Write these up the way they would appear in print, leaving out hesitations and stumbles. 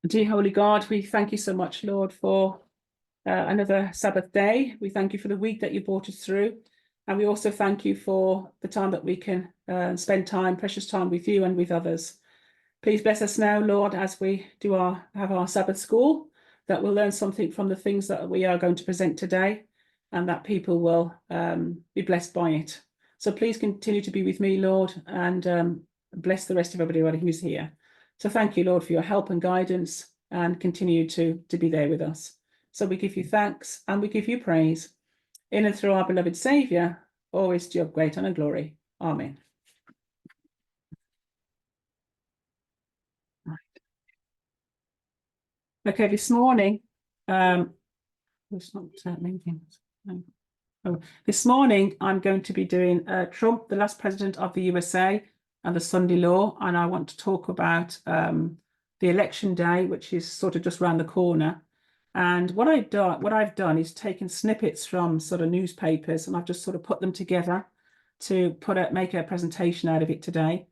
Dear Holy God, we thank you so much, Lord, for another Sabbath day. We thank you for the week that you brought us through. And we also thank you for the time that we can spend time, precious time with you and with others. Please bless us now, Lord, as we have our Sabbath school, that we'll learn something from the things that we are going to present today, and that people will be blessed by it. So please continue to be with me, Lord, and bless the rest of everybody who's here. So thank you, Lord, for your help and guidance, and continue to be there with us. So we give you thanks and we give you praise in and through our beloved Saviour, always to your great honour and glory. Amen. Okay, this morning, it's not linking. Oh, this morning I'm going to be doing Trump, the last president of the USA, and the Sunday law, and I want to talk about the election day, which is sort of just around the corner. And what I've done is taken snippets from sort of newspapers, and I've just sort of put them together to make a presentation out of it today.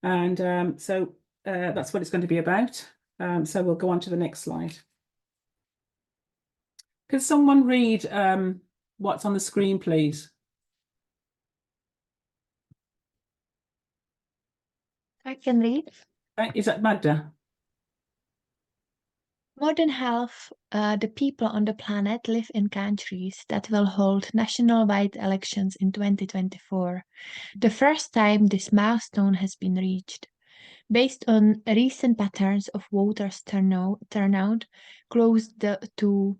And so that's what it's going to be about. So we'll go on to the next slide. Could someone read what's on the screen, please? I can read. Is that Magda? More than half the people on the planet live in countries that will hold national-wide elections in 2024, the first time this milestone has been reached. Based on recent patterns of voters' turnout, close to 2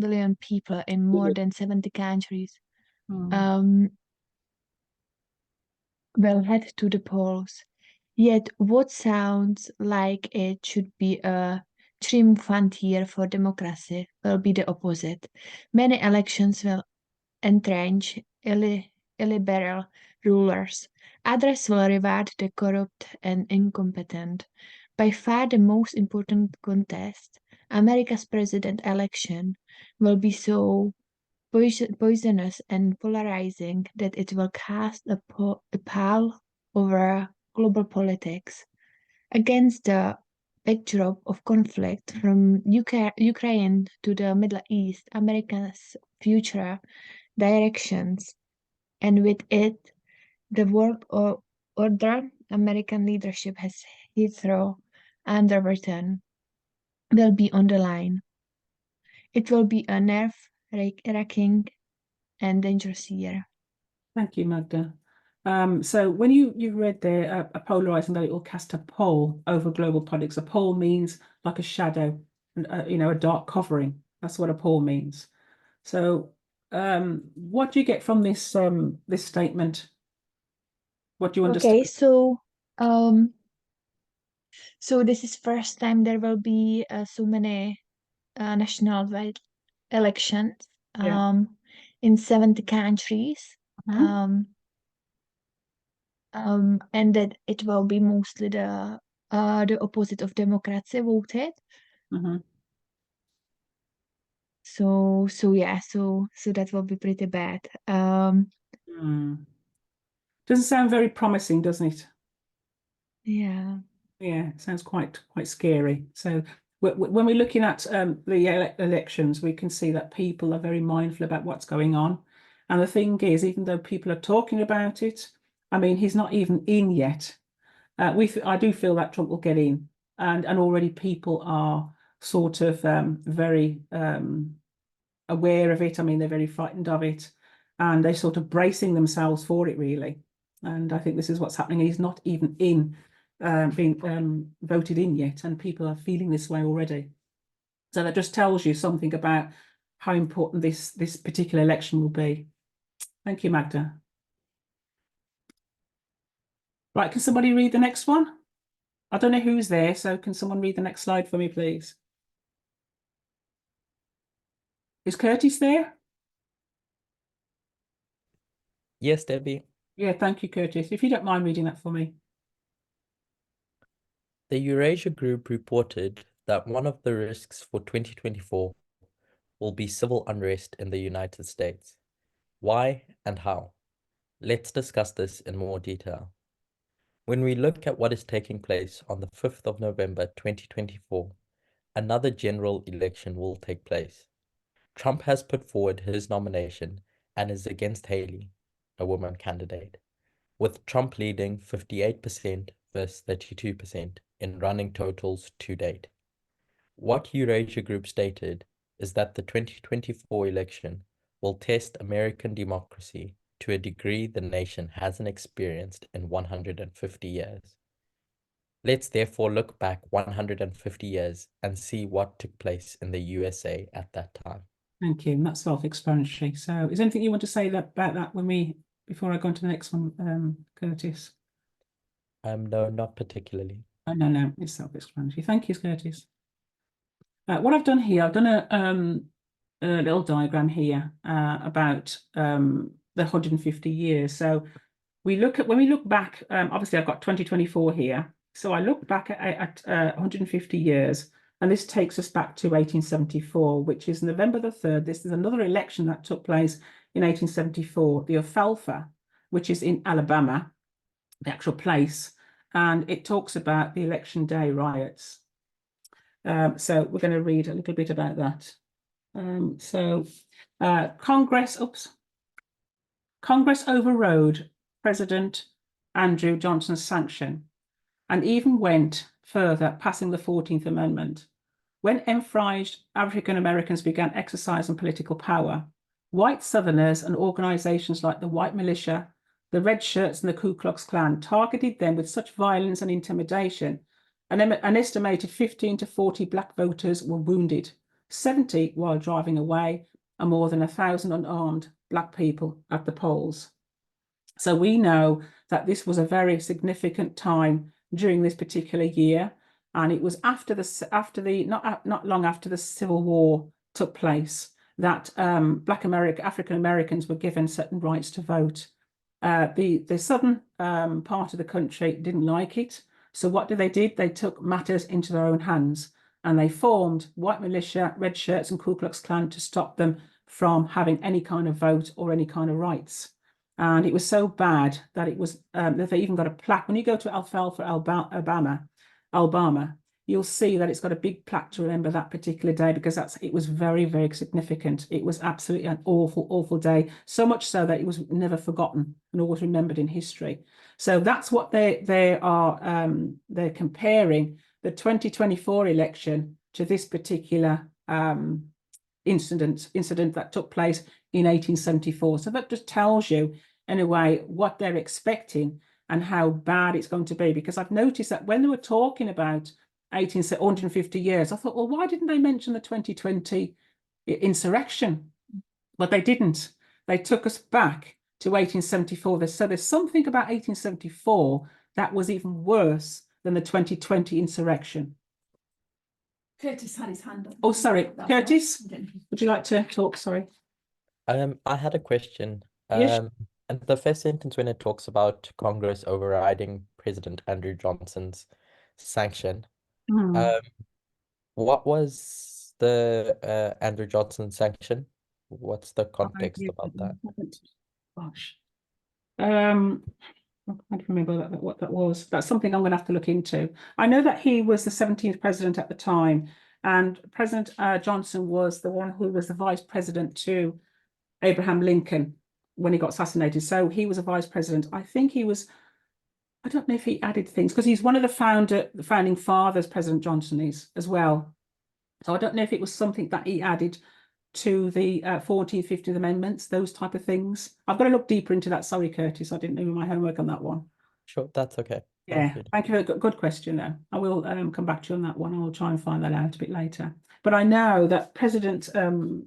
billion people in more than 70 countries will head to the polls. Yet what sounds like it should be a triumphant year for democracy will be the opposite. Many elections will entrench illiberal rulers. Others will reward the corrupt and incompetent. By far the most important contest, America's president election, will be so poisonous and polarizing that it will cast a pall over global politics. Against the backdrop of conflict from Ukraine to the Middle East, America's future directions, and with it, the world order American leadership has hitherto underwritten, will be on the line. It will be a nerve-wracking and dangerous year. Thank you, Magda. So when you read there a polarizing, that it will cast a pall over global politics. A pall means like a shadow, and a dark covering. That's what a pall means. So what do you get from this this statement? What do you understand? Okay, so this is first time there will be so many national elections in 70 countries. And that it will be mostly the opposite of democracy voted. So that will be pretty bad. Doesn't sound very promising, doesn't it? Yeah. Yeah, it sounds quite scary. So when we're looking at the elections, we can see that people are very mindful about what's going on. And the thing is, even though people are talking about it, I mean, he's not even in yet. I do feel that Trump will get in, and already people are sort of very aware of it. I mean, they're very frightened of it, and they're sort of bracing themselves for it, really. And I think this is what's happening. He's not even being voted in yet, and people are feeling this way already. So that just tells you something about how important this particular election will be. Thank you, Magda. Right, can somebody read the next one? I don't know who's there, so can someone read the next slide for me, please? Is Curtis there? Yes, Debbie. Yeah, thank you, Curtis. If you don't mind reading that for me. The Eurasia Group reported that one of the risks for 2024 will be civil unrest in the United States. Why and how? Let's discuss this in more detail. When we look at what is taking place on the 5th of November 2024, another general election will take place. Trump has put forward his nomination and is against Haley, a woman candidate, with Trump leading 58% versus 32% in running totals to date. What Eurasia Group stated is that the 2024 election will test American democracy to a degree the nation hasn't experienced in 150 years. Let's therefore look back 150 years and see what took place in the USA at that time. Thank you. That's self-explanatory. So is there anything you want to say about that before I go on to the next one, Curtis? No, not particularly. Oh, no, it's self-explanatory. Thank you, Curtis. What I've done here, I've done a little diagram here about the 150 years. So when we look back, obviously I've got 2024 here. So I look back at 150 years, and this takes us back to 1874, which is November the 3rd. This is another election that took place in 1874, the Alfalfa, which is in Alabama, the actual place. And it talks about the Election Day riots. So we're going to read a little bit about that. Congress overrode President Andrew Johnson's sanction and even went further, passing the 14th Amendment. When enfranchised African Americans began exercising political power, white Southerners and organizations like the White Militia, the Red Shirts, and the Ku Klux Klan targeted them with such violence and intimidation. An estimated 15 to 40 Black voters were wounded, 70 while driving away, and more than 1,000 unarmed Black people at the polls. So we know that this was a very significant time during this particular year, and it was not long after the Civil War took place that African Americans were given certain rights to vote. The southern part of the country didn't like it. So what did? They took matters into their own hands, and they formed White Militia, Red Shirts, and Ku Klux Klan to stop them from having any kind of vote or any kind of rights. And it was so bad that it was that they even got a plaque. When you go to Alfalfa, Alabama, you'll see that it's got a big plaque to remember that particular day, because it was very, very significant. It was absolutely an awful, awful day, so much so that it was never forgotten and always remembered in history. So that's what they're comparing the 2024 election to this particular incident that took place in 1874. So that just tells you, in a way, what they're expecting and how bad it's going to be. Because I've noticed that when they were talking about 150 years, I thought, well, why didn't they mention the 2020 insurrection? But they didn't. They took us back to 1874. So there's something about 1874 that was even worse than the 2020 insurrection. Curtis had his hand up. Oh, sorry, Curtis, would you like to talk? Sorry. I had a question. Yes. And the first sentence, when it talks about Congress overriding President Andrew Johnson's sanction, what was the Andrew Johnson sanction? What's the context about that? Gosh. I can't remember what that was. That's something I'm going to have to look into. I know that he was the 17th president at the time, and President Johnson was the one who was the vice president to Abraham Lincoln when he got assassinated. So he was a vice president. I think he was, I don't know if he added things, because he's one of the founding fathers, President Johnson is as well. So I don't know if it was something that he added to the 14th, 15th Amendments, those type of things. I've got to look deeper into that. Sorry, Curtis, I didn't do my homework on that one. Sure, that's okay. Yeah, thank you. Good question, though. I will come back to you on that one. I'll try and find that out a bit later. But I know that President,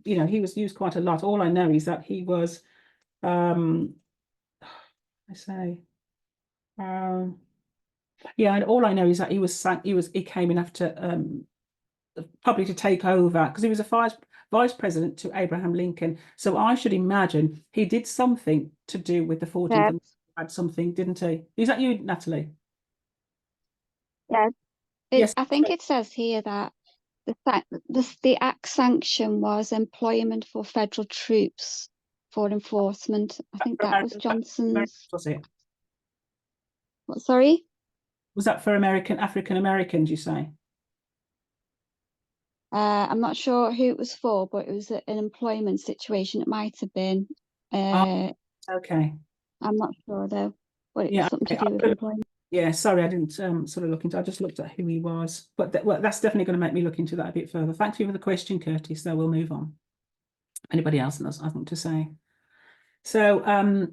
he was used quite a lot. All I know is that he was, yeah, and all I know is that he came in after probably to take over, because he was a vice president to Abraham Lincoln. So I should imagine he did something to do with the 14th. Had something, didn't he? Is that you, Natalie? Yeah. Yes. I think it says here that the act sanction was employment for federal troops for enforcement. I think that was Johnson's. Was it? What, sorry? Was that for African Americans, you say? I'm not sure who it was for, but it was an employment situation. It might have been. Okay. I'm not sure though, but it was Yeah. something to Okay. do with employment. Yeah, sorry, I didn't sort of look into. I just looked at who he was, but well, that's definitely going to make me look into that a bit further. Thank you for the question, Curtis. So we'll move on. Anybody else has anything to say? So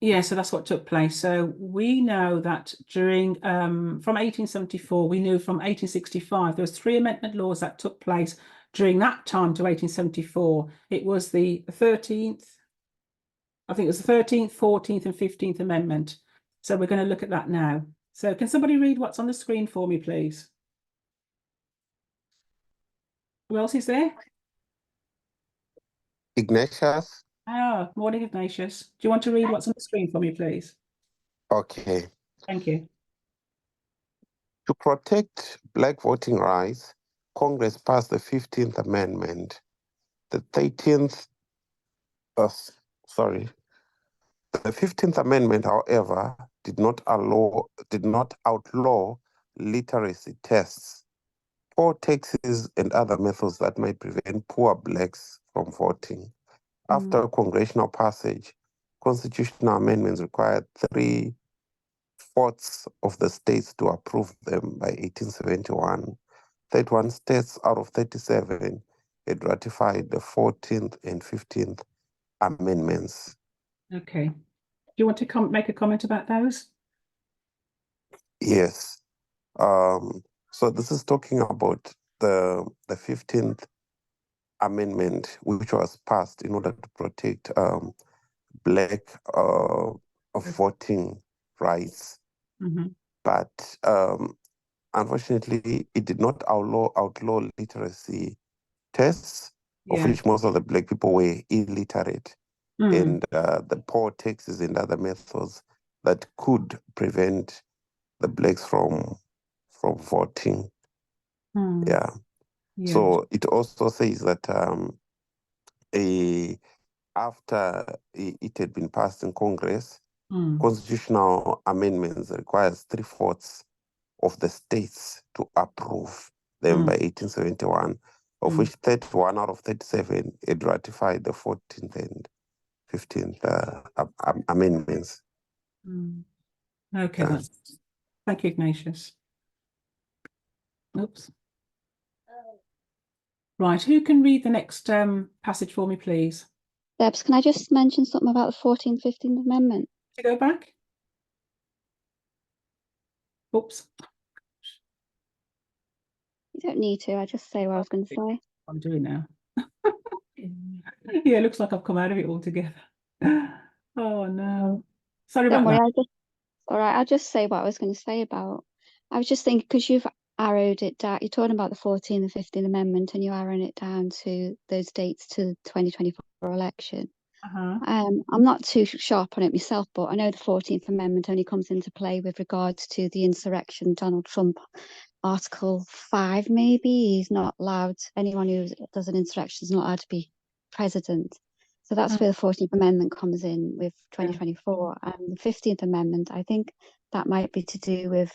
yeah, so that's what took place. So we know that during from 1874, we knew from 1865 there was 3 amendment laws that took place during that time to 1874. It was the 13th, I think it was the 13th, 14th, and 15th Amendment. So we're going to look at that now. So can somebody read what's on the screen for me, please? Who else is there? Ignatius. Ah, morning, Ignatius. Do you want to read what's on the screen for me, please? Okay. Thank you. To protect Black voting rights, Congress passed the 15th Amendment. The 13th, the 15th Amendment, however, did not outlaw literacy tests, poll taxes, and other methods that might prevent poor Blacks from voting. After congressional passage, constitutional amendments required 3/4 of the states to approve them by 1871. 31 states out of 37 had ratified the 14th and 15th amendments. Okay. Do you want to make a comment about those? Yes. So this is talking about the 15th amendment, which was passed in order to protect Black voting rights. But unfortunately, it did not outlaw literacy tests, of which most of the Black people were illiterate, and the poll taxes and other methods that could prevent the Blacks from voting. Yeah. So it also says that after it had been passed in Congress, constitutional amendments requires 3/4 of the states to approve them by 1871, of which 31 out of 37 had ratified the 14th and 15th amendments. Okay, thank you, Ignatius. Oops. Right, who can read the next passage for me, please? Debs, can I just mention something about the 14th, 15th Amendment? To go back? Oops. You don't need to. I just say what I was going to say. I'm doing now. Yeah, it looks like I've come out of it altogether. Oh no. Sorry Don't about worry. that. All right. I'll just say what I was going to say about. I was just thinking because you've arrowed it down. You're talking about the 14th and 15th Amendment, and you're arrowing it down to those dates to the 2024 election. I'm not too sharp on it myself, but I know the 14th Amendment only comes into play with regards to the insurrection. Donald Trump, Article 5, maybe he's not allowed. Anyone who does an insurrection is not allowed to be president. So that's where the 14th Amendment comes in with 2024. And the 15th Amendment, I think that might be to do with,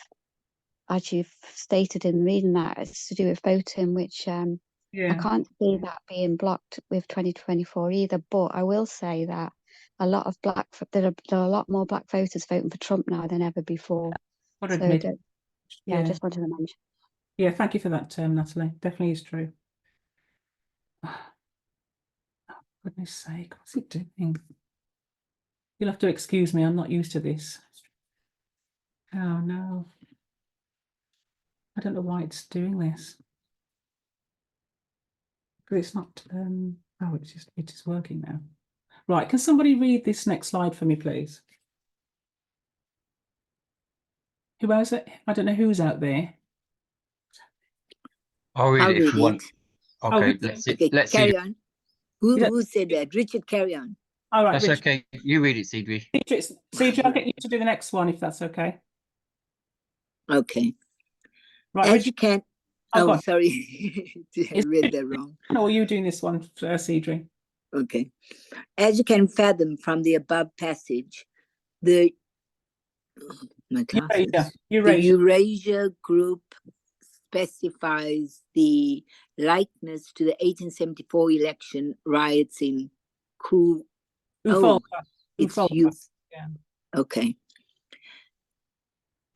as you've stated in reading that, it's to do with voting, which I can't see that being blocked with 2024 either. But I will say that a lot of there are a lot more Black voters voting for Trump now than ever before. I just wanted to mention. Yeah, thank you for that, Natalie. Definitely is true. Oh, goodness sake, what's it doing? You'll have to excuse me, I'm not used to this. Oh no. I don't know why it's doing this. Because it's not, oh, it is working now. Right, can somebody read this next slide for me, please? Who is it? I don't know who's out there. I'll read it if you want. Oh, Okay, let's see. Carry on. Who said that? Richard, carry on. All right, That's Richard. okay. You read it, Cedric. Cedric, I'll get you to do the next one if that's okay. Okay. Right, As Richard. you can. Oh, sorry. I read that wrong. No, you're doing this one, Cedric. Okay. As you can fathom from the above passage, the Eurasia Eurasia Group specifies the likeness to the 1874 election riots in Ufolka. it's Ufolka. you. Yeah. Okay.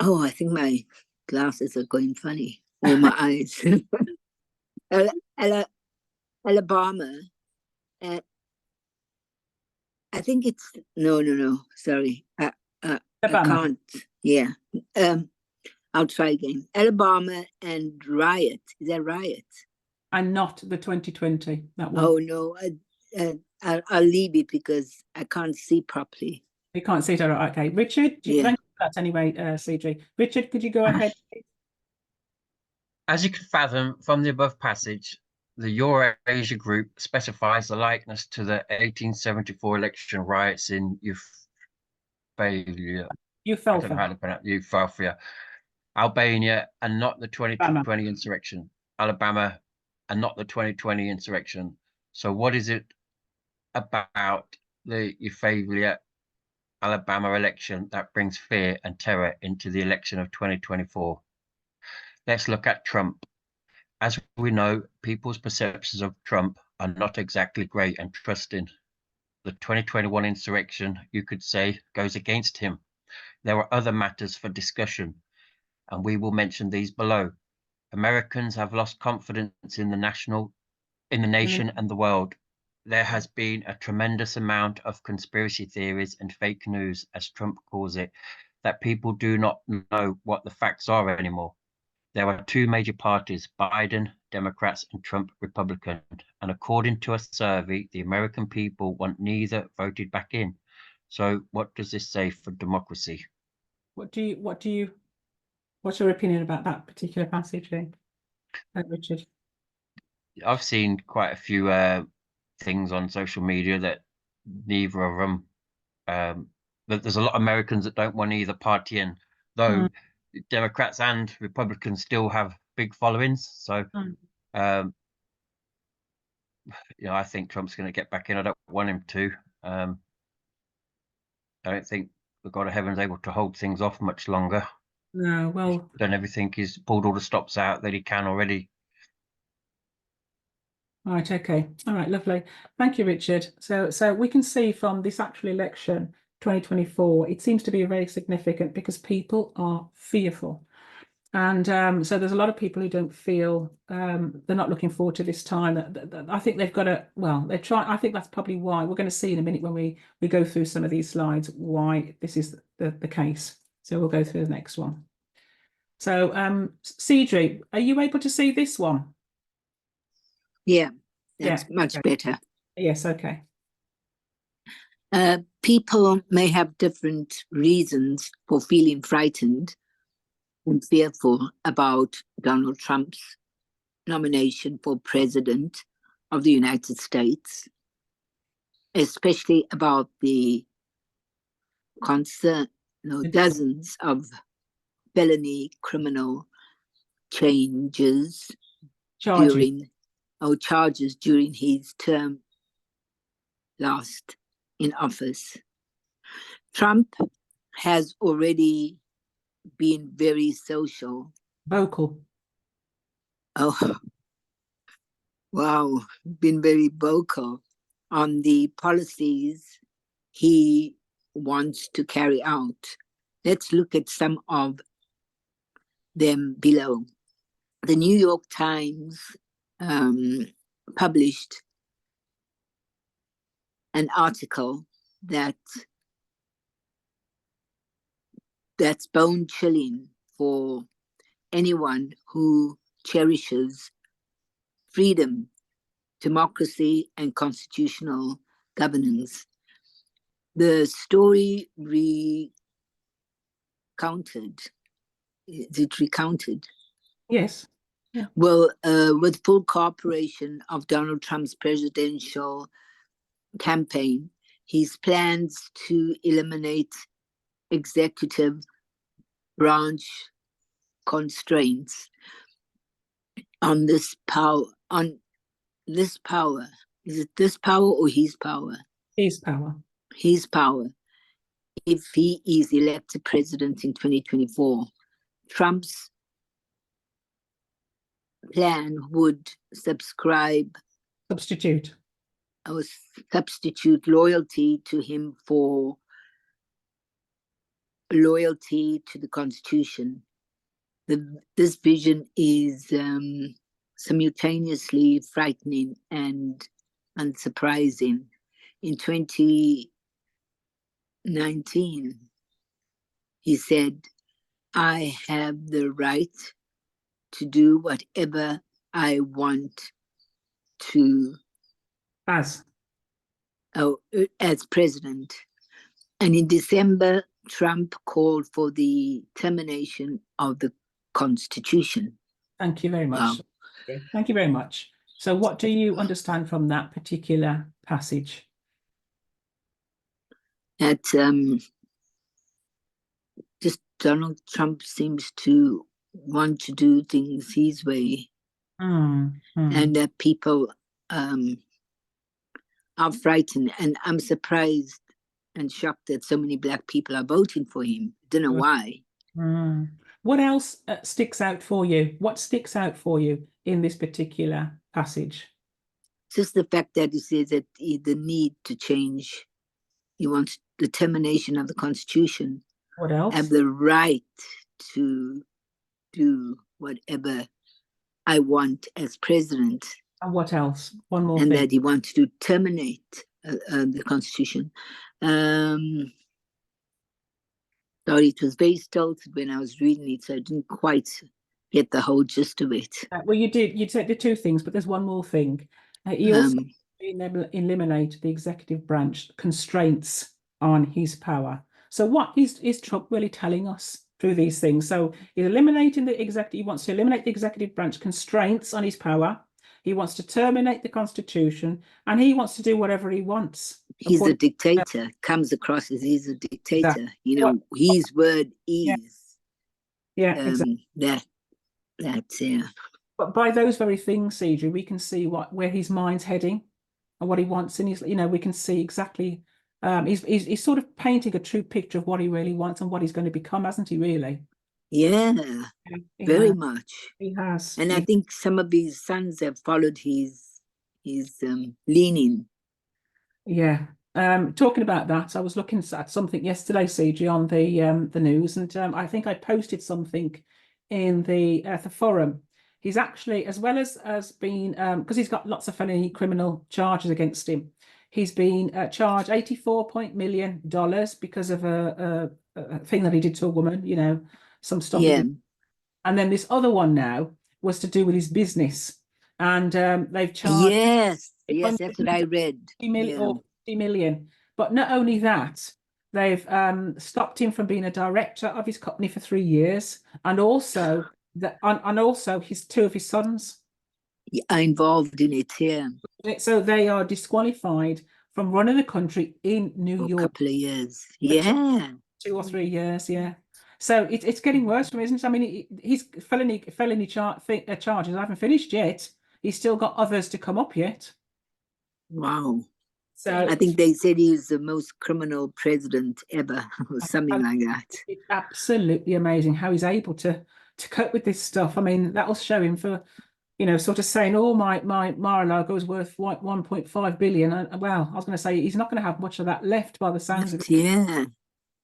Oh, I think my glasses are going funny. Or my eyes. Alabama. I think it's no. Sorry, I Alabama. can't. Yeah. I'll try again. Alabama and riot. Is that riot? And not the 2020. That one. Oh no. I'll leave it because I can't see properly. You can't see it. All right. Okay, Richard. Yeah. Thank you for that anyway, CG. Richard, could you go ahead? As you can fathom from the above passage, the Eurasia Group specifies the likeness to the 1874 election riots in Euphalia, You I fell don't know for how to pronounce Euphalia, Albania, and not the 2020 insurrection. Alabama, and not the 2020 insurrection. So what is it about the Euphalia, Alabama election that brings fear and terror into the election of 2024? Let's look at Trump. As we know, people's perceptions of Trump are not exactly great and trusting. The 2021 insurrection, you could say, goes against him. There are other matters for discussion, and we will mention these below. Americans have lost confidence in the nation and the world. There has been a tremendous amount of conspiracy theories and fake news, as Trump calls it, that people do not know what the facts are anymore. There are two major parties, Biden, Democrats, and Trump, Republican. And according to a survey, the American people want neither voted back in. So what does this say for democracy? what's your opinion about that particular passage, Richard? I've seen quite a few things on social media that neither of them, that there's a lot of Americans that don't want either party in, though Democrats and Republicans still have big followings. So, I think Trump's going to get back in. I don't want him to. I don't think the God of Heaven's able to hold things off much longer. No, well, He's done everything. He's pulled all the stops out that he can already. right, okay. All right, lovely. Thank you, Richard. So we can see from this actual election, 2024, it seems to be very significant because people are fearful. And so there's a lot of people who don't feel they're not looking forward to this time. I think they've got to, well, they're trying. I think that's probably why we're going to see in a minute when we go through some of these slides why this is the case. So we'll go through the next one. So Cedric, are you able to see this one? Yeah, that's much better. Yes, okay. People may have different reasons for feeling frightened and fearful about Donald Trump's nomination for president of the United States, especially about the dozens of felony criminal charges during his term last in office. Trump has already been very vocal. Oh, wow, been very vocal on the policies he wants to carry out. Let's look at some of them below. The New York Times published an article that's bone-chilling for anyone who cherishes freedom, democracy, and constitutional governance. The story recounted. Is it recounted? Yes. Yeah. Well, with full cooperation of Donald Trump's presidential campaign, his plans to eliminate executive branch constraints on this power. Is it this power or his power? His power. His power. If he is elected president in 2024, Trump's plan would subscribe Substitute. or substitute loyalty to him for loyalty to the Constitution. This vision is simultaneously frightening and unsurprising. In 2019, he said, "I have the right to do whatever I want to As president." And in December, Trump called for the termination of the Constitution. Thank you very much. Wow. Thank you very much. So what do you understand from that particular passage? That just Donald Trump seems to want to do things his way, and that people are frightened. And I'm surprised and shocked that so many Black people are voting for him. Don't know why. What else sticks out for you? What sticks out for you in this particular passage? Just the fact that he says that the need to change, he wants the termination of the Constitution. What else? Have the right to do whatever I want as president. And what else? One more and thing. that he wants to terminate the Constitution. Sorry, it was very stilted when I was reading it, so I didn't quite get the whole gist of it. Well, you did. You said the two things, but there's one more thing. He also eliminate the executive branch constraints on his power. So what is Trump really telling us through these things? So he's eliminating the executive. He wants to eliminate the executive branch constraints on his power. He wants to terminate the Constitution, and he wants to do whatever he wants. He's a dictator. Comes across as he's a dictator. Exactly. You know, his word is exactly. That's yeah. But by those very things, Cedric, we can see where his mind's heading and what he wants, and we can see exactly. He's sort of painting a true picture of what he really wants and what he's going to become, hasn't he? Really? Yeah, very much. He has, and I think some of his sons have followed his leaning. Yeah. Talking about that, I was looking at something yesterday, CG, on the news, and I think I posted something in the forum. He's actually, as well as being, because he's got lots of felony criminal charges against him, he's been charged $84 million because of a thing that he did to a woman, some stuff. Yeah. And then this other one now was to do with his business, and they've charged. Yes, that's what I read. 50 million. But not only that, they've stopped him from being a director of his company for 3 years, and also his two of his sons are involved in it. Yeah. So they are disqualified from running the country in New York. A couple of years. Yeah. 2 or 3 years. Yeah. So it's getting worse for him, isn't it? I mean, his felony charges haven't finished yet. He's still got others to come up yet. Wow. So I think they said he was the most criminal president ever, or something like that. It's absolutely amazing how he's able to cope with this stuff. I mean, that'll show him for, sort of saying, "Oh, my Mar-a-Lago is worth 1.5 billion." Well, I was going to say he's not going to have much of that left by the sounds of it. Yeah.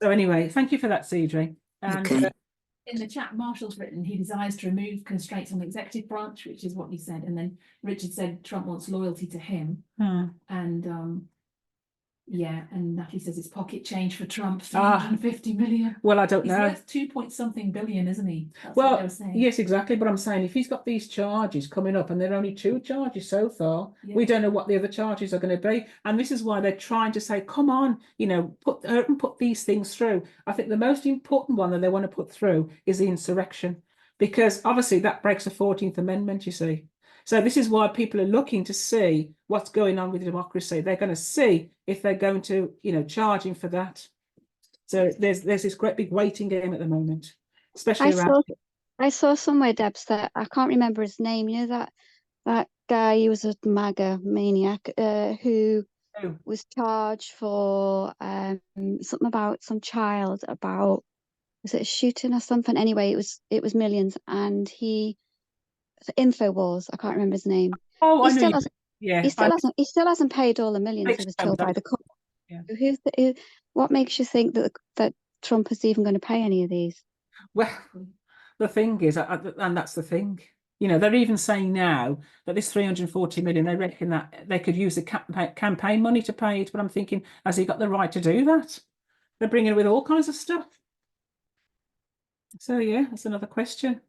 So anyway, thank you for that, Cedric. And okay. In the chat, Marshall's written he desires to remove constraints on the executive branch, which is what he said. And then Richard said Trump wants loyalty to him. And and Natalie says it's pocket change for Trump, 350 million. Well, I don't know. He's worth 2-point-something billion, isn't he? That's well, what they were saying. Yes, exactly. But I'm saying if he's got these charges coming up, and there are only 2 charges so far, we don't know what the other charges are going to be. And this is why they're trying to say, come on, put these things through. I think the most important one that they want to put through is the insurrection, because obviously that breaks the 14th Amendment, you see. So this is why people are looking to see what's going on with democracy. They're going to see if they're going to, charge him for that. So there's this great big waiting game at the moment, especially I saw somewhere, Debs, that I can't remember his name. You know that guy, he was a MAGA maniac who was charged for something about some child, was it a shooting or something? Anyway, it was millions, and he InfoWars. I can't remember his name. Oh, He I know. still hasn't. Yeah, He still hasn't paid all the millions he was told by the court. Yeah. What makes you think that Trump is even going to pay any of these? Well, the thing is, and that's the thing. You know, they're even saying now that this 340 million, they reckon that they could use the campaign money to pay it. But I'm thinking, has he got the right to do that? They're bringing with all kinds of stuff. So yeah, that's another question.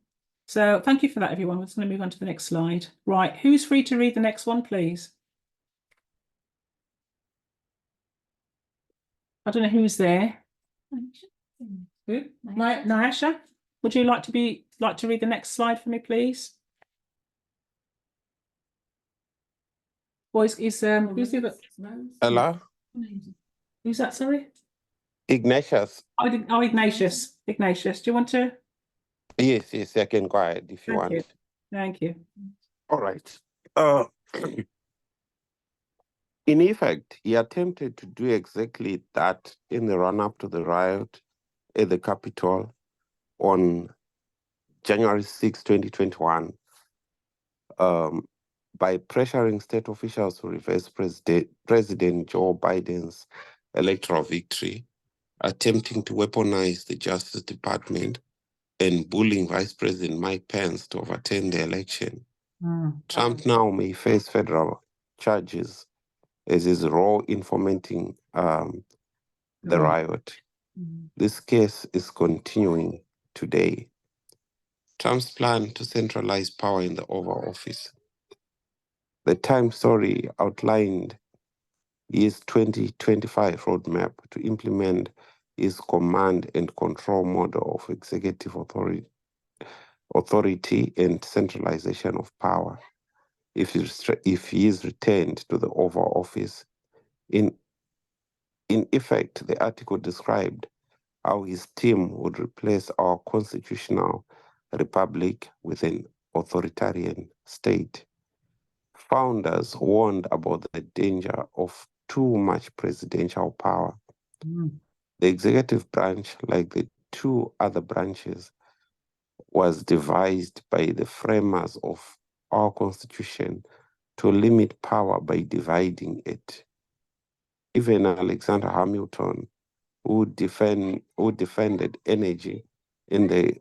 So thank you for that, everyone. We're just going to move on to the next slide. Right, who's free to read the next one, please? I don't know who's there. Who? Nyasha, would you like to read the next slide for me, please? Boys, who's the other? Hello? Who's that? Sorry. Ignatius. Oh, Ignatius. Ignatius, do you want to? Yes, I can go ahead if you want. Thank you. All right. In effect, he attempted to do exactly that in the run-up to the riot at the Capitol on January 6, 2021, by pressuring state officials to reverse President Joe Biden's electoral victory, attempting to weaponize the Justice Department, and bullying Vice President Mike Pence to overturn the election. Trump now may face federal charges as his role in fomenting the riot. This case is continuing today. Trump's plan to centralize power in the Oval Office. The Times story outlined his 2025 roadmap to implement his command and control model of executive authority and centralization of power. If he is returned to the Oval Office, in effect, the article described how his team would replace our constitutional republic with an authoritarian state. Founders warned about the danger of too much presidential power. The executive branch, like the two other branches, was devised by the framers of our Constitution to limit power by dividing it. Even Alexander Hamilton, who defended energy in the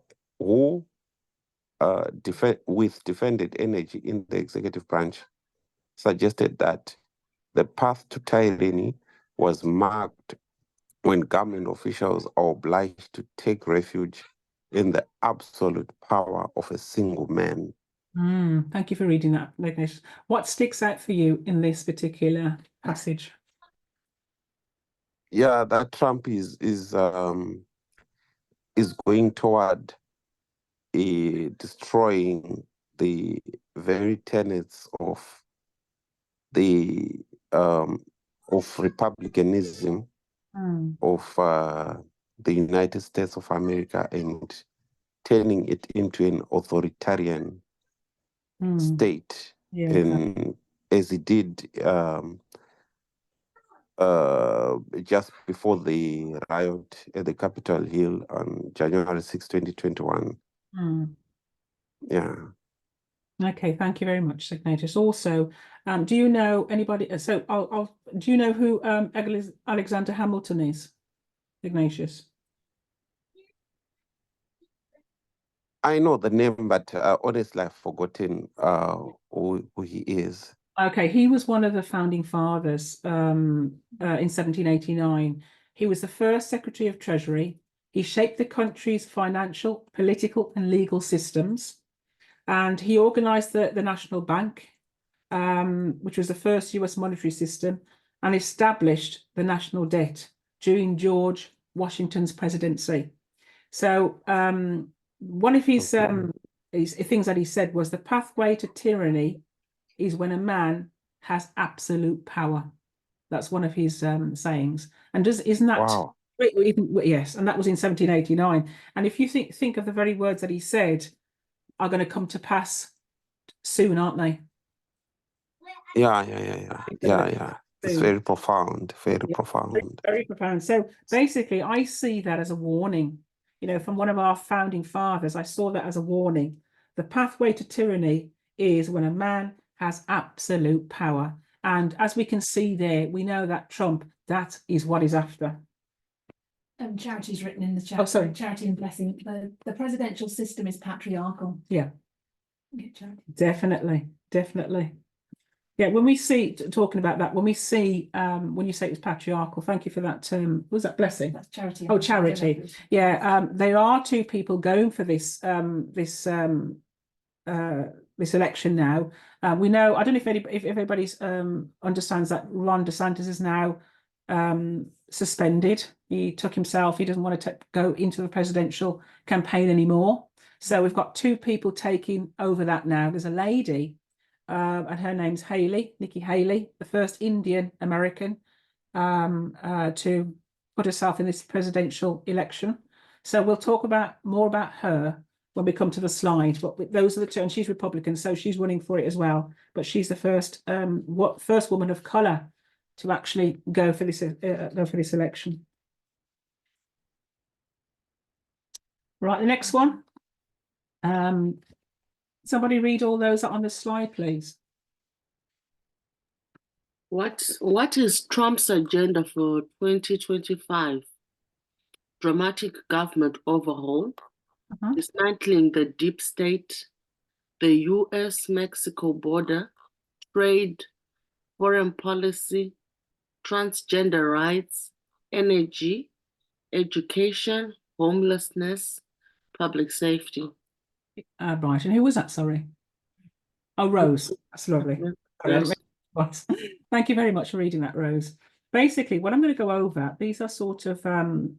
defended energy in the executive branch, suggested that the path to tyranny was marked when government officials are obliged to take refuge in the absolute power of a single man. Thank you for reading that, Ignatius. What sticks out for you in this particular passage? Yeah, that Trump is going toward destroying the very tenets of the of republicanism of the United States of America and turning it into an authoritarian state, and as he did just before the riot at the Capitol Hill on January 6, 2021. Yeah. Okay, thank you very much, Ignatius. Also, do you know anybody? So, do you know who Alexander Hamilton is, Ignatius? I know the name, but honestly, I've forgotten who he is. Okay, he was one of the founding fathers in 1789. He was the first Secretary of Treasury. He shaped the country's financial, political, and legal systems. And he organized the National Bank, which was the first US monetary system, and established the national debt during George Washington's presidency. So one of his things that he said was the pathway to tyranny is when a man has absolute power. That's one of his sayings. And isn't that wow? Yes, and that was in 1789. And if you think of the very words that he said are going to come to pass soon, aren't they? Yeah. It's very profound, very profound. Very profound. So basically, I see that as a warning. You know, from one of our founding fathers, I saw that as a warning the pathway to tyranny is when a man has absolute power. And as we can see there, we know that Trump, that is what he's after. Charity's written in the chat. Oh, sorry. Charity and Blessing. The presidential system is patriarchal. Yeah. Charity. Definitely, definitely. Yeah, when we see, talking about that, when we see, when you say it was patriarchal, thank you for that. Was that Blessing? That's Charity. Oh, Charity. Yeah, there are two people going for this this election now. We know, I don't know if everybody understands that Ron DeSantis is now suspended. He took himself. He doesn't want to go into the presidential campaign anymore. So we've got two people taking over that now. There's a lady, and her name's Nikki Haley, the first Indian American to put herself in this presidential election. So we'll talk more about her when we come to the slide. But those are the two, and she's Republican, so she's running for it as well. But she's the first woman of color to actually go for this election. Right, the next one. Somebody read all those on the slide, please. What is Trump's agenda for 2025? Dramatic government overhaul, dismantling the deep state, the US-Mexico border, trade, foreign policy, transgender rights, energy, education, homelessness, public safety. Right, and who was that, sorry? Oh, Rose, that's lovely. Yes. Thank you very much for reading that, Rose. Basically, what I'm going to go over, these are sort of the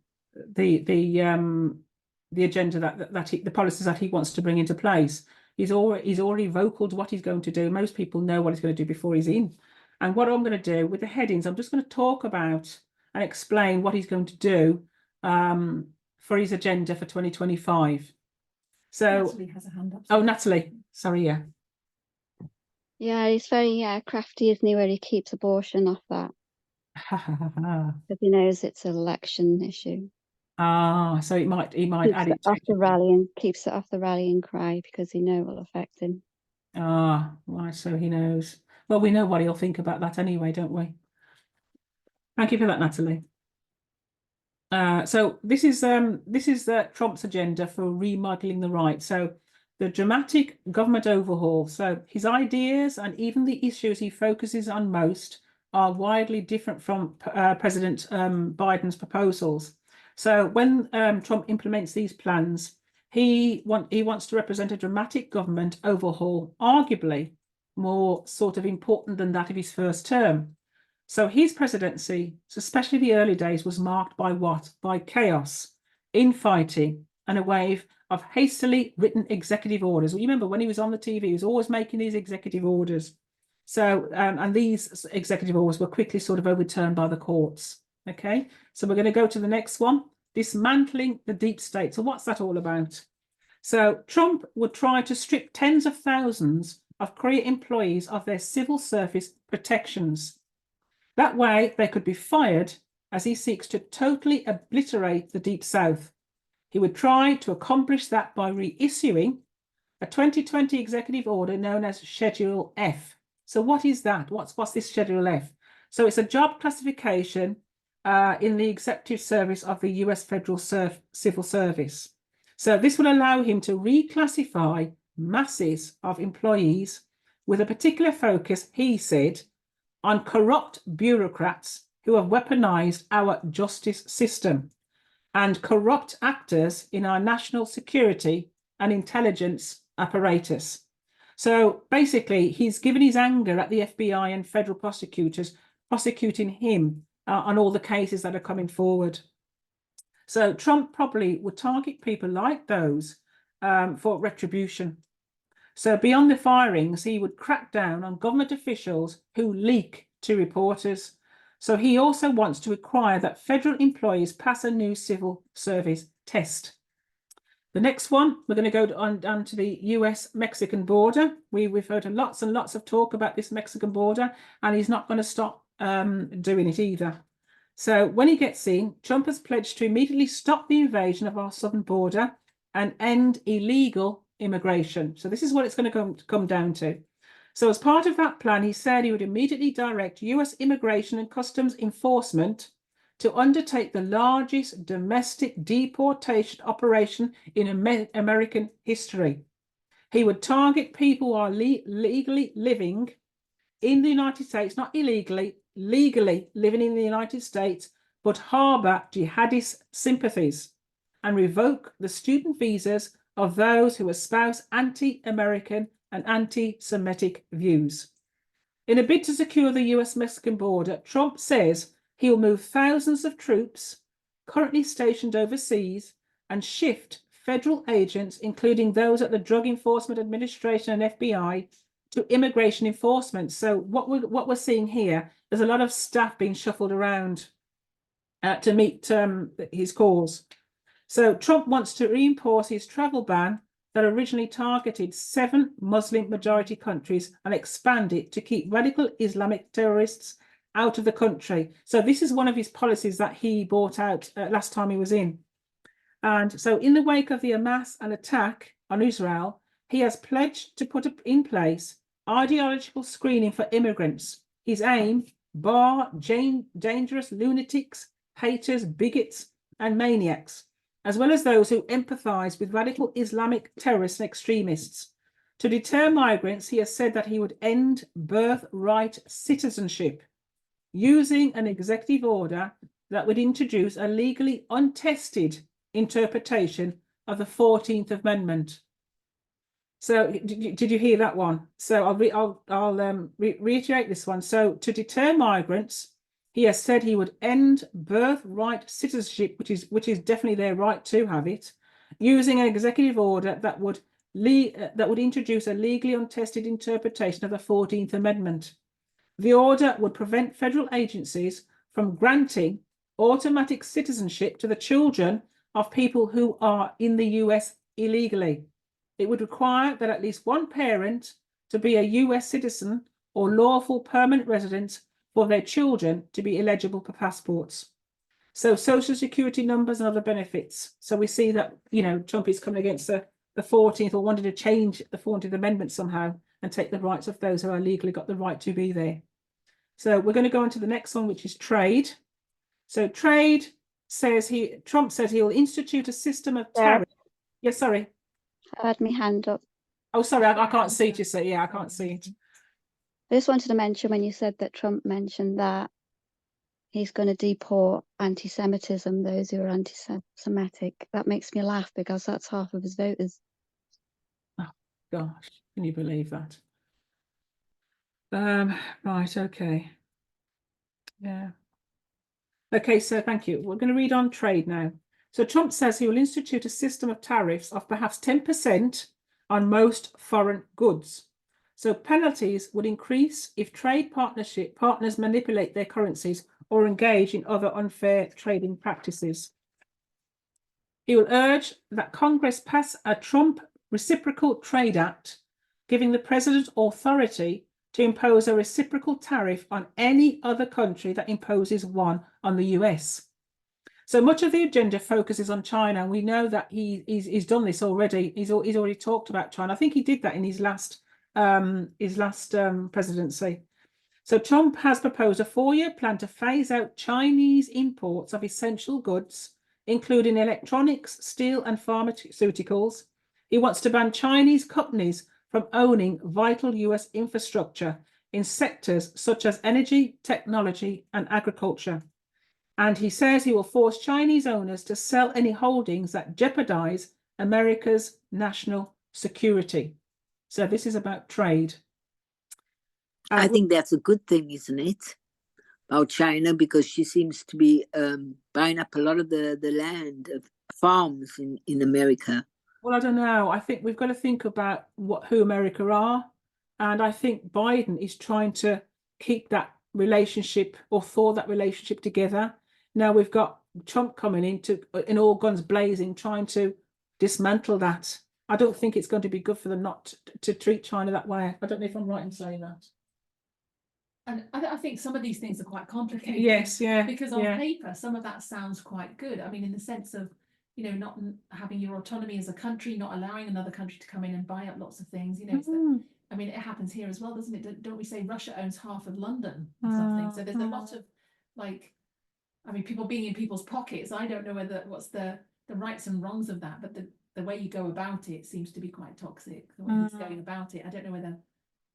agenda the policies that he wants to bring into place. He's already vocaled what he's going to do. Most people know what he's going to do before he's in. And what I'm going to do with the headings, I'm just going to talk about and explain what he's going to do for his agenda for 2025. So, Natalie has a hand up. Oh, Natalie, sorry, yeah. Yeah, he's very crafty, isn't he, where he keeps abortion off that. Because he knows it's an election issue. So he might add it off the rallying, keeps it off the rallying cry because he knows it will affect him. Right, so he knows. Well, we know what he'll think about that anyway, don't we? Thank you for that, Natalie. So this is Trump's agenda for remodeling the right. So the dramatic government overhaul. So his ideas and even the issues he focuses on most are widely different from President Biden's proposals. So when Trump implements these plans, he wants to represent a dramatic government overhaul, arguably more sort of important than that of his first term. So his presidency, especially the early days, was marked by what? By chaos, infighting, and a wave of hastily written executive orders. Well, you remember when he was on the TV, he was always making these executive orders. So, and these executive orders were quickly sort of overturned by the courts. Okay, so we're going to go to the next one, dismantling the deep state. So what's that all about? So Trump would try to strip tens of thousands of career employees of their civil service protections. That way, they could be fired as he seeks to totally obliterate the Deep South. He would try to accomplish that by reissuing a 2020 executive order known as Schedule F. So what is that? What's this Schedule F? So it's a job classification in the executive service of the US Federal Civil Service. So this will allow him to reclassify masses of employees with a particular focus, he said, on corrupt bureaucrats who have weaponized our justice system and corrupt actors in our national security and intelligence apparatus. So basically, he's given his anger at the FBI and federal prosecutors prosecuting him on all the cases that are coming forward. So Trump probably would target people like those for retribution. So beyond the firings, he would crack down on government officials who leak to reporters. So he also wants to require that federal employees pass a new civil service test. The next one, we're going to go on to the US-Mexican border. We've heard lots and lots of talk about this Mexican border, and he's not going to stop doing it either. So when he gets in, Trump has pledged to immediately stop the invasion of our southern border and end illegal immigration. So this is what it's going to come down to. So as part of that plan, he said he would immediately direct US Immigration and Customs Enforcement to undertake the largest domestic deportation operation in American history. He would target people who are legally living in the United States, not illegally, legally living in the United States, but harbor jihadist sympathies, and revoke the student visas of those who espouse anti-American and anti-Semitic views. In a bid to secure the US-Mexican border, Trump says he will move thousands of troops currently stationed overseas and shift federal agents, including those at the Drug Enforcement Administration and FBI, to immigration enforcement. So what we're seeing here is a lot of staff being shuffled around to meet his cause. So Trump wants to reinforce his travel ban that originally targeted 7 Muslim majority countries and expand it to keep radical Islamic terrorists out of the country. So this is one of his policies that he brought out last time he was in. And so in the wake of the Hamas and attack on Israel, he has pledged to put in place ideological screening for immigrants. His aim, bar dangerous lunatics, haters, bigots, and maniacs, as well as those who empathize with radical Islamic terrorists and extremists. To deter migrants, he has said that he would end birthright citizenship using an executive order that would introduce a legally untested interpretation of the 14th Amendment. So did you hear that one? So I'll reiterate this one. So to deter migrants, he has said he would end birthright citizenship, which is definitely their right to have it, using an executive order that would introduce a legally untested interpretation of the 14th Amendment. The order would prevent federal agencies from granting automatic citizenship to the children of people who are in the US illegally. It would require that at least one parent to be a US citizen or lawful permanent resident for their children to be eligible for passports. So social security numbers and other benefits. So we see that, you know, Trump is coming against the 14th or wanted to change the 14th Amendment somehow and take the rights of those who are legally got the right to be there. So we're going to go on to the next one, which is trade. So trade says Trump says he will institute a system of tariffs. Yes, sorry. I had my hand up. Oh, sorry, I can't see it, you say. Yeah, I can't see it. I just wanted to mention when you said that Trump mentioned that he's going to deport anti-Semitism, those who are anti-Semitic. That makes me laugh because that's half of his voters. Oh, gosh, can you believe that? Right, okay. Yeah. Okay, so thank you. We're going to read on trade now. So Trump says he will institute a system of tariffs of perhaps 10% on most foreign goods. So penalties would increase if trade partners manipulate their currencies or engage in other unfair trading practices. He will urge that Congress pass a Trump Reciprocal Trade Act, giving the president authority to impose a reciprocal tariff on any other country that imposes one on the US. So much of the agenda focuses on China, and we know that he's done this already. He's already talked about China. I think he did that in his last presidency. So Trump has proposed a 4-year plan to phase out Chinese imports of essential goods, including electronics, steel, and pharmaceuticals. He wants to ban Chinese companies from owning vital US infrastructure in sectors such as energy, technology, and agriculture. And he says he will force Chinese owners to sell any holdings that jeopardize America's national security. So this is about trade. I think that's a good thing, isn't it? About China, because she seems to be buying up a lot of the land of farms in America. Well, I don't know. I think we've got to think about who America are. And I think Biden is trying to keep that relationship or thaw that relationship together. Now we've got Trump coming in all guns blazing, trying to dismantle that. I don't think it's going to be good for them not to treat China that way. I don't know if I'm right in saying that. And I think some of these things are quite complicated. Yes, yeah. Because on paper, some of that sounds quite good. I mean, in the sense of you know, not having your autonomy as a country, not allowing another country to come in and buy up lots of things. You know, it's that, I mean, it happens here as well, doesn't it? Don't we say Russia owns half of London or something? So there's a lot of, like, I mean, people being in people's pockets. I don't know what's the rights and wrongs of that, but the way you go about it seems to be quite toxic. The way he's going about it, I don't know whether,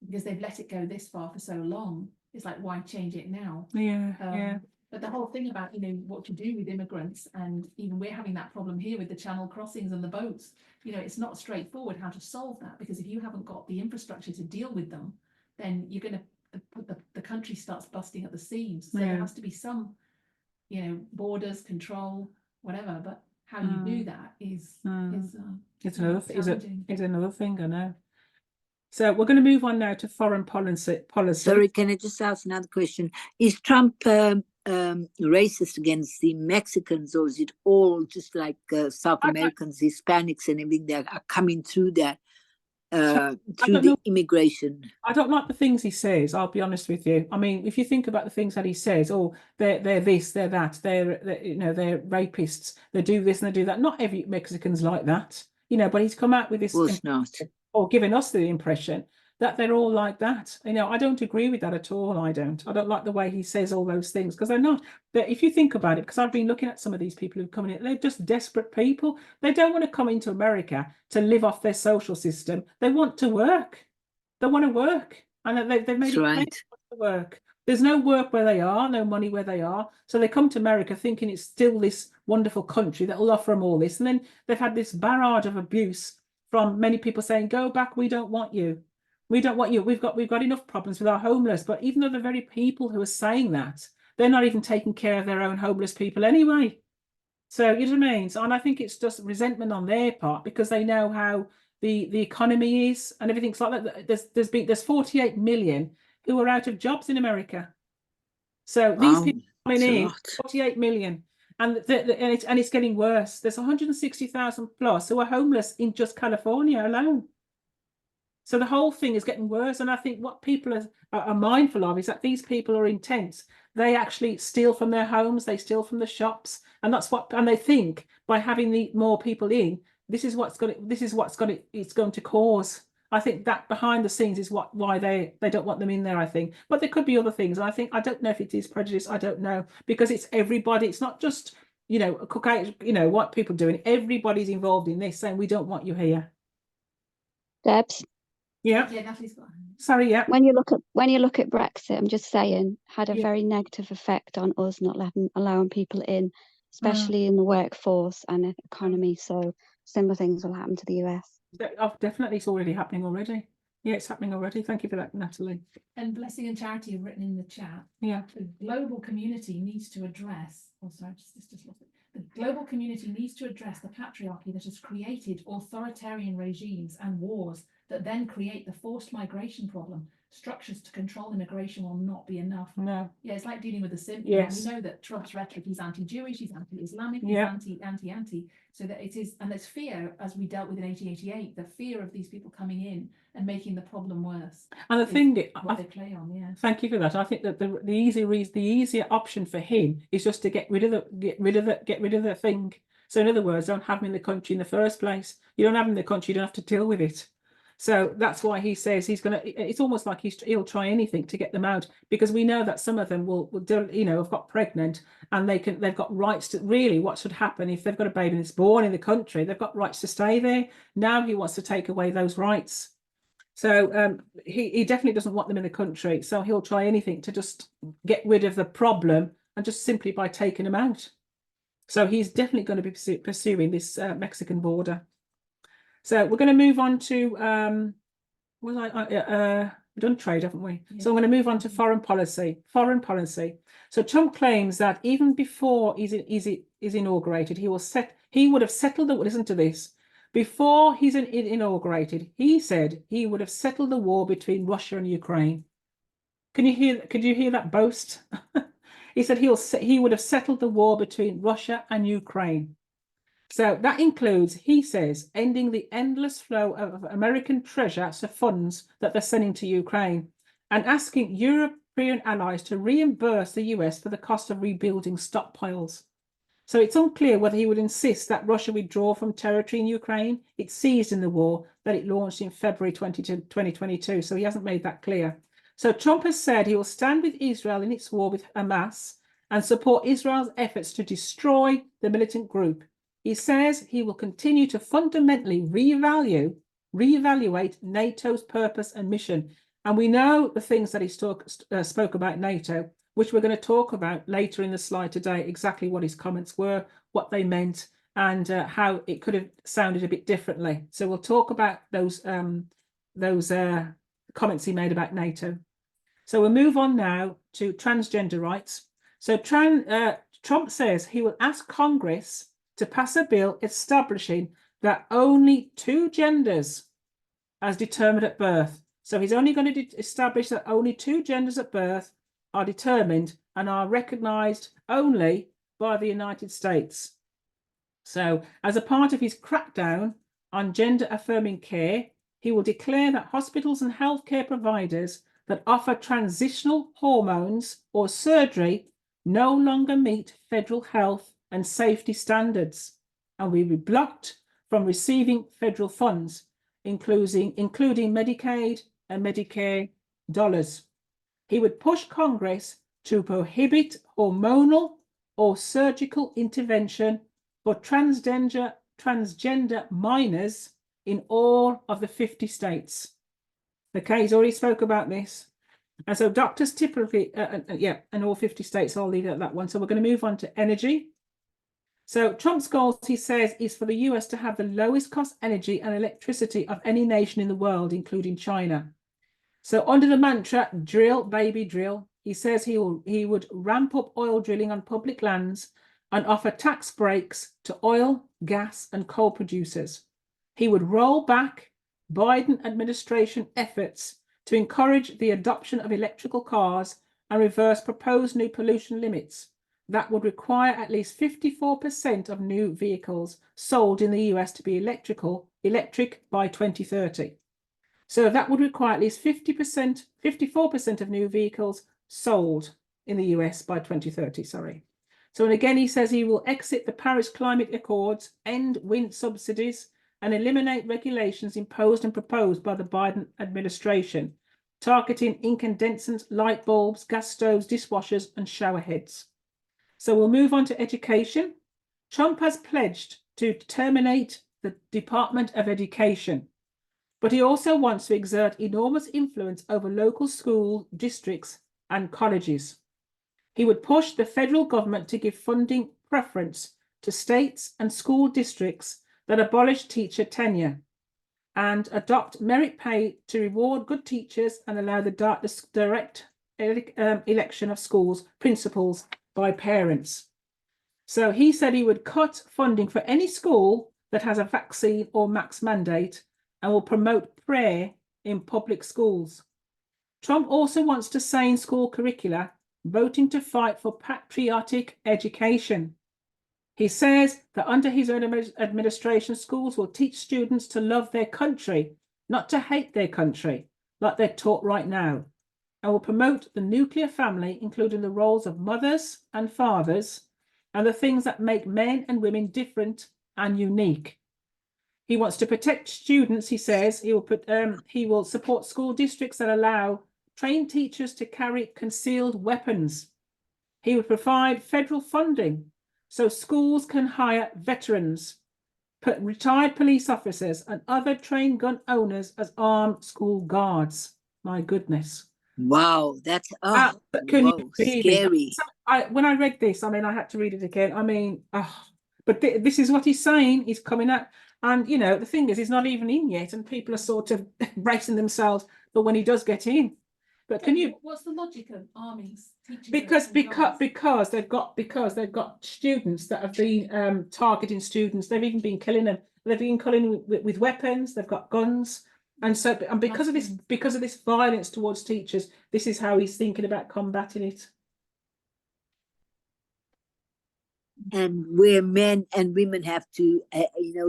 because they've let it go this far for so long, it's like, why change it now? Yeah. But the whole thing about, you know, what to do with immigrants, and even we're having that problem here with the channel crossings and the boats, you know, it's not straightforward how to solve that, because if you haven't got the infrastructure to deal with them, then you're going to, the country starts busting at the seams. So there has to be some, you know, borders, control, whatever, but how you do that is it's another thing, I know. So we're going to move on now to foreign policy. Sorry, can I just ask another question? Is Trump racist against the Mexicans, or is it all just like South Americans, Hispanics and everything that are coming through that, through the immigration? I don't like the things he says, I'll be honest with you. I mean, if you think about the things that he says, oh, they're this, they're that, they're you know, they're rapists, they do this and they do that. Not every Mexican's like that, you know, but he's come out with this, of course not, or giving us the impression that they're all like that. You know, I don't agree with that at all. I don't like the way he says all those things, because they're not. But if you think about it, because I've been looking at some of these people who've come in, they're just desperate people. They don't want to come into America to live off their social system. They want to work. They want to work, and they've made it clear to work. There's no work where they are, no money where they are. So they come to America thinking it's still this wonderful country that will offer them all this. And then they've had this barrage of abuse from many people saying, go back, we don't want you. We don't want you. We've got enough problems with our homeless. But even though the very people who are saying that, they're not even taking care of their own homeless people anyway. So, you know what I mean? So, and I think it's just resentment on their part, because they know how the economy is and everything's like that. There's 48 million who are out of jobs in America. So these people coming in, 48 million. And it's getting worse. There's 160,000 plus who are homeless in just California alone. So the whole thing is getting worse. And I think what people are mindful of is that these people are intense. They actually steal from their homes, they steal from the shops, and they think by having more people in, it's going to cause. I think that behind the scenes is why they don't want them in there, I think. But there could be other things. And I don't know if it is prejudice. I don't know, because it's everybody. It's not just, you know, what people doing. Everybody's involved in this, saying we don't want you here. Debs. Yeah. Sorry. Yeah. When you look at Brexit, I'm just saying, had a very negative effect on us not allowing people in, especially in the workforce and economy. So similar things will happen to the US. Definitely, it's already happening already. Yeah, it's happening already. Thank you for that, Natalie. And Blessing and Charity have written in the chat. Yeah. The global community needs to address. Oh, sorry, just lost it. The global community needs to address the patriarchy that has created authoritarian regimes and wars that then create the forced migration problem. Structures to control immigration will not be enough. No. Yeah, it's like dealing with the symptom. Yes. We know that Trump's rhetoric, he's anti-Jewish, he's anti-Islamic, he's anti. So that it is, and there's fear, as we dealt with in 1888, the fear of these people coming in and making the problem worse. And the thing they play on, yeah. Thank you for that. I think that the easier option for him is just to get rid of the thing. So in other words, don't have him in the country in the first place. You don't have him in the country, you don't have to deal with it. So that's why he says he's going to, it's almost like he'll try anything to get them out, because we know that some of them will do, you know, have got pregnant, and they've got rights to, really what should happen if they've got a baby that's born in the country, they've got rights to stay there. Now he wants to take away those rights. So he definitely doesn't want them in the country. So he'll try anything to just get rid of the problem, and just simply by taking them out. So he's definitely going to be pursuing this Mexican border. So we're going to move on to we've done trade, haven't we? Yeah. So I'm going to move on to foreign policy. So Trump claims that even before he's inaugurated, he would have settled the, listen to this, before he's inaugurated, he said he would have settled the war between Russia and Ukraine. Could you hear that boast? He said he would have settled the war between Russia and Ukraine. So that includes, he says, ending the endless flow of American treasure, so funds that they're sending to Ukraine, and asking European allies to reimburse the US for the cost of rebuilding stockpiles. So it's unclear whether he would insist that Russia withdraw from territory in Ukraine it seized in the war that it launched in February 2022. So he hasn't made that clear. So Trump has said he will stand with Israel in its war with Hamas and support Israel's efforts to destroy the militant group. He says he will continue to fundamentally reevaluate NATO's purpose and mission. And we know the things that he spoke about NATO, which we're going to talk about later in the slide today, exactly what his comments were, what they meant, and how it could have sounded a bit differently. So we'll talk about those comments he made about NATO. So we'll move on now to transgender rights. So Trump says he will ask Congress to pass a bill establishing that only 2 genders as determined at birth. So he's only going to establish that only 2 genders at birth are determined and are recognized only by the United States. So as a part of his crackdown on gender-affirming care, he will declare that hospitals and healthcare providers that offer transitional hormones or surgery no longer meet federal health and safety standards and will be blocked from receiving federal funds, including Medicaid and Medicare dollars. He would push Congress to prohibit hormonal or surgical intervention for transgender minors in all of the 50 states. Okay, he's already spoke about this. And so doctors typically, and all 50 states, I'll leave it at that one. So we're going to move on to energy. So Trump's goals, he says, is for the US to have the lowest cost energy and electricity of any nation in the world, including China. So under the mantra, drill, baby, drill, he says he would ramp up oil drilling on public lands and offer tax breaks to oil, gas, and coal producers. He would roll back Biden administration efforts to encourage the adoption of electrical cars and reverse proposed new pollution limits that would require at least 54% of new vehicles sold in the US to be electric by 2030. So that would require at least 54% of new vehicles sold in the US by 2030, sorry. So, and again, he says he will exit the Paris Climate Accords, end wind subsidies, and eliminate regulations imposed and proposed by the Biden administration, targeting incandescent light bulbs, gas stoves, dishwashers, and shower heads. So we'll move on to education. Trump has pledged to terminate the Department of Education, but he also wants to exert enormous influence over local school districts and colleges. He would push the federal government to give funding preference to states and school districts that abolish teacher tenure and adopt merit pay to reward good teachers and allow the direct election of schools principals by parents. So he said he would cut funding for any school that has a vaccine or mask mandate and will promote prayer in public schools. Trump also wants to say in school curricula, voting to fight for patriotic education. He says that under his own administration, schools will teach students to love their country, not to hate their country, like they're taught right now, and will promote the nuclear family, including the roles of mothers and fathers, and the things that make men and women different and unique. He wants to protect students, he says. He will support school districts that allow trained teachers to carry concealed weapons. He would provide federal funding so schools can hire veterans, retired police officers, and other trained gun owners as armed school guards. My goodness. Wow, that's scary. When I read this, I mean, I had to read it again. I mean, but this is what he's saying. He's coming up. And, you know, the thing is, he's not even in yet, and people are sort of bracing themselves for when he does get in. But can you? What's the logic of armies teaching? Because they've got students that have been targeting students. They've even been killing them. They've been killing with weapons. They've got guns, and because of this violence towards teachers, this is how he's thinking about combating it. And where men and women have to,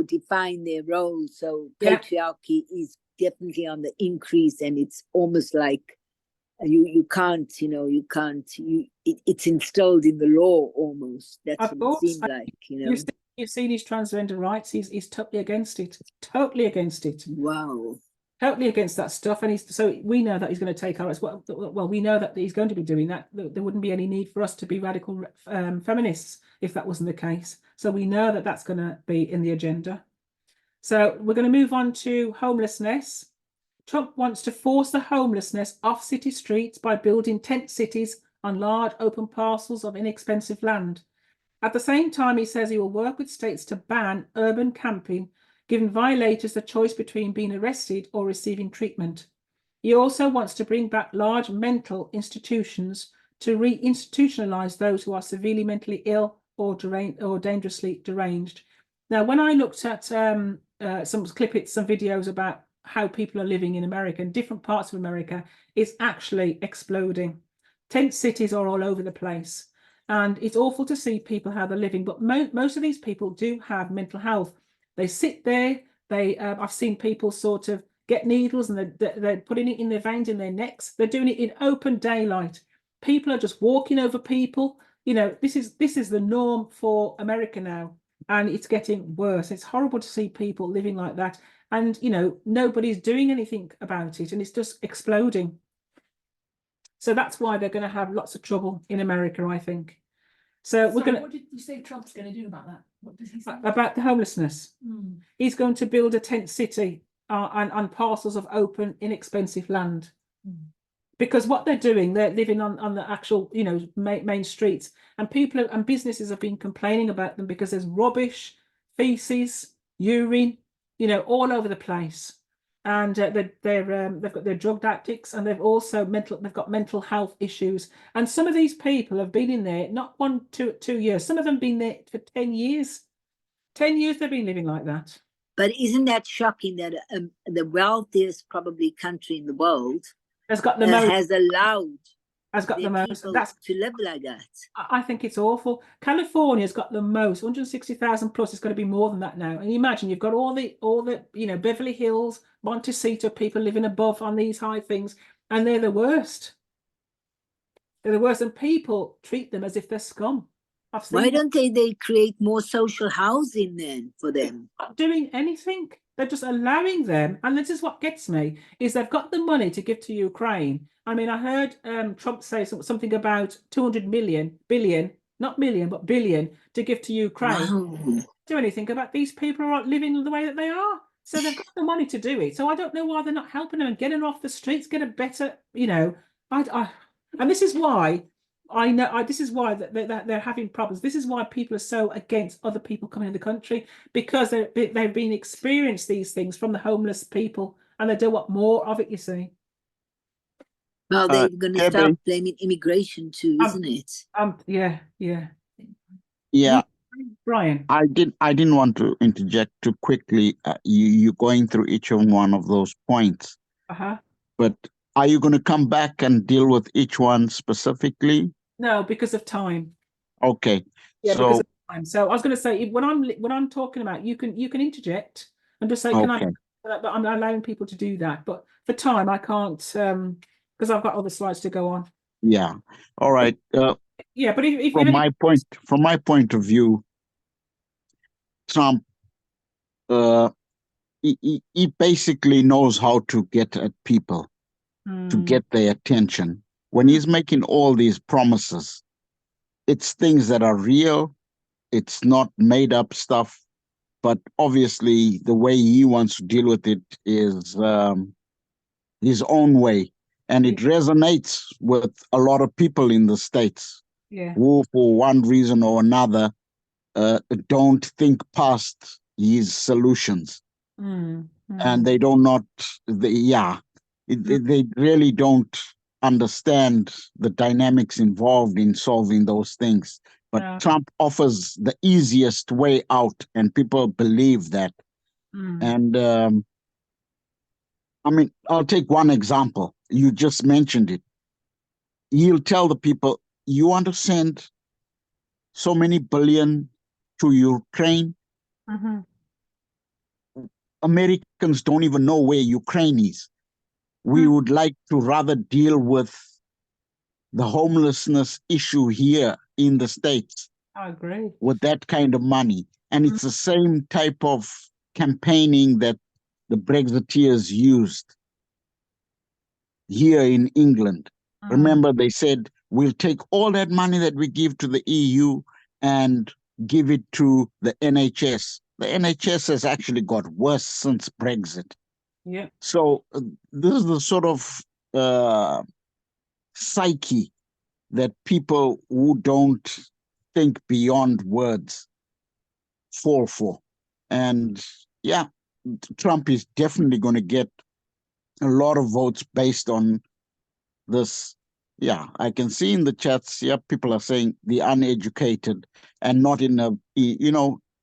define their roles. So patriarchy is definitely on the increase, and it's almost like You can't, it's installed in the law almost. That's Of what it course, seems like, you've seen his transgender rights. He's totally against it. Totally against it. Wow. Totally against that stuff. And so we know that he's going to take our rights. Well, we know that he's going to be doing that. There wouldn't be any need for us to be radical feminists if that wasn't the case. So we know that that's going to be in the agenda. So we're going to move on to homelessness. Trump wants to force the homelessness off city streets by building tent cities on large open parcels of inexpensive land. At the same time, he says he will work with states to ban urban camping, giving violators the choice between being arrested or receiving treatment. He also wants to bring back large mental institutions to re-institutionalize those who are severely mentally ill or dangerously deranged. Now, when I looked at some videos about how people are living in America, in different parts of America, it's actually exploding. Tent cities are all over the place. And it's awful to see people how they're living. But most of these people do have mental health. They sit there. I've seen people sort of get needles and they're putting it in their veins, in their necks. They're doing it in open daylight. People are just walking over people. This is the norm for America now. And it's getting worse. It's horrible to see people living like that. And, nobody's doing anything about it. And it's just exploding. So that's why they're going to have lots of trouble in America, I think. So we're going to. What did you say Trump's going to do about that? What does he say? About the homelessness. He's going to build a tent city on parcels of open, inexpensive land. Because what they're doing, they're living on the actual, main streets, and people and businesses have been complaining about them because there's rubbish, feces, urine, all over the place, and they've got their drug addicts, and they've got mental health issues. And some of these people have been in there not 2 years. Some of them have been there for 10 years. 10 years they've been living like that. But isn't that shocking that the wealthiest probably country in the world has got the most, has allowed the most to live like that? I think it's awful. California's got the most, 160,000 plus. It's going to be more than that now. And imagine you've got all the Beverly Hills, Montecito people living above on these high things, and they're the worst. They're the worst, and people treat them as if they're scum. Why don't they create more social housing then for them? They're not doing anything. They're just allowing them. And this is what gets me, is they've got the money to give to Ukraine. I mean, I heard Trump say something about 200 billion, not million, but billion to give to Ukraine. Wow. Do anything about these people who are living the way that they are. So they've got the money to do it. So I don't know why they're not helping them and getting them off the streets, get a better, and this is why I know this is why they're having problems. This is why people are so against other people coming in the country, because they've been experienced these things from the homeless people, and they don't want more of it, you see. Well, they're going to start blaming immigration too, isn't it? Yeah. Brian, I didn't want to interject too quickly. You're going through each one of those points. But are you going to come back and deal with each one specifically? No, because of time. Okay. Yeah, because of time. So I was going to say, when I'm talking about, you can interject and just say, can I? But I'm allowing people to do that. But for time, I can't, because I've got other slides to go on. Yeah. All right. Yeah, but if from my point of view, Trump, he basically knows how to get at people, to get their attention. When he's making all these promises, it's things that are real. It's not made up stuff. But obviously, the way he wants to deal with it is his own way. And it resonates with a lot of people in the States who, for one reason or another, don't think past his solutions. And they they really don't understand the dynamics involved in solving those things. But Trump offers the easiest way out, and people believe that. And I mean, I'll take one example. You just mentioned it. He'll tell the people, you want to send so many billion to Ukraine? Americans don't even know where Ukraine is. We would like to rather deal with the homelessness issue here in the States I agree. with that kind of money. And it's the same type of campaigning that the Brexiteers used here in England. Remember, they said, we'll take all that money that we give to the EU and give it to the NHS. The NHS has actually got worse since Brexit. Yeah. So this is the sort of psyche that people who don't think beyond words fall for. And yeah, Trump is definitely going to get a lot of votes based on this. Yeah, I can see in the chats, yeah, people are saying the uneducated, and not in a,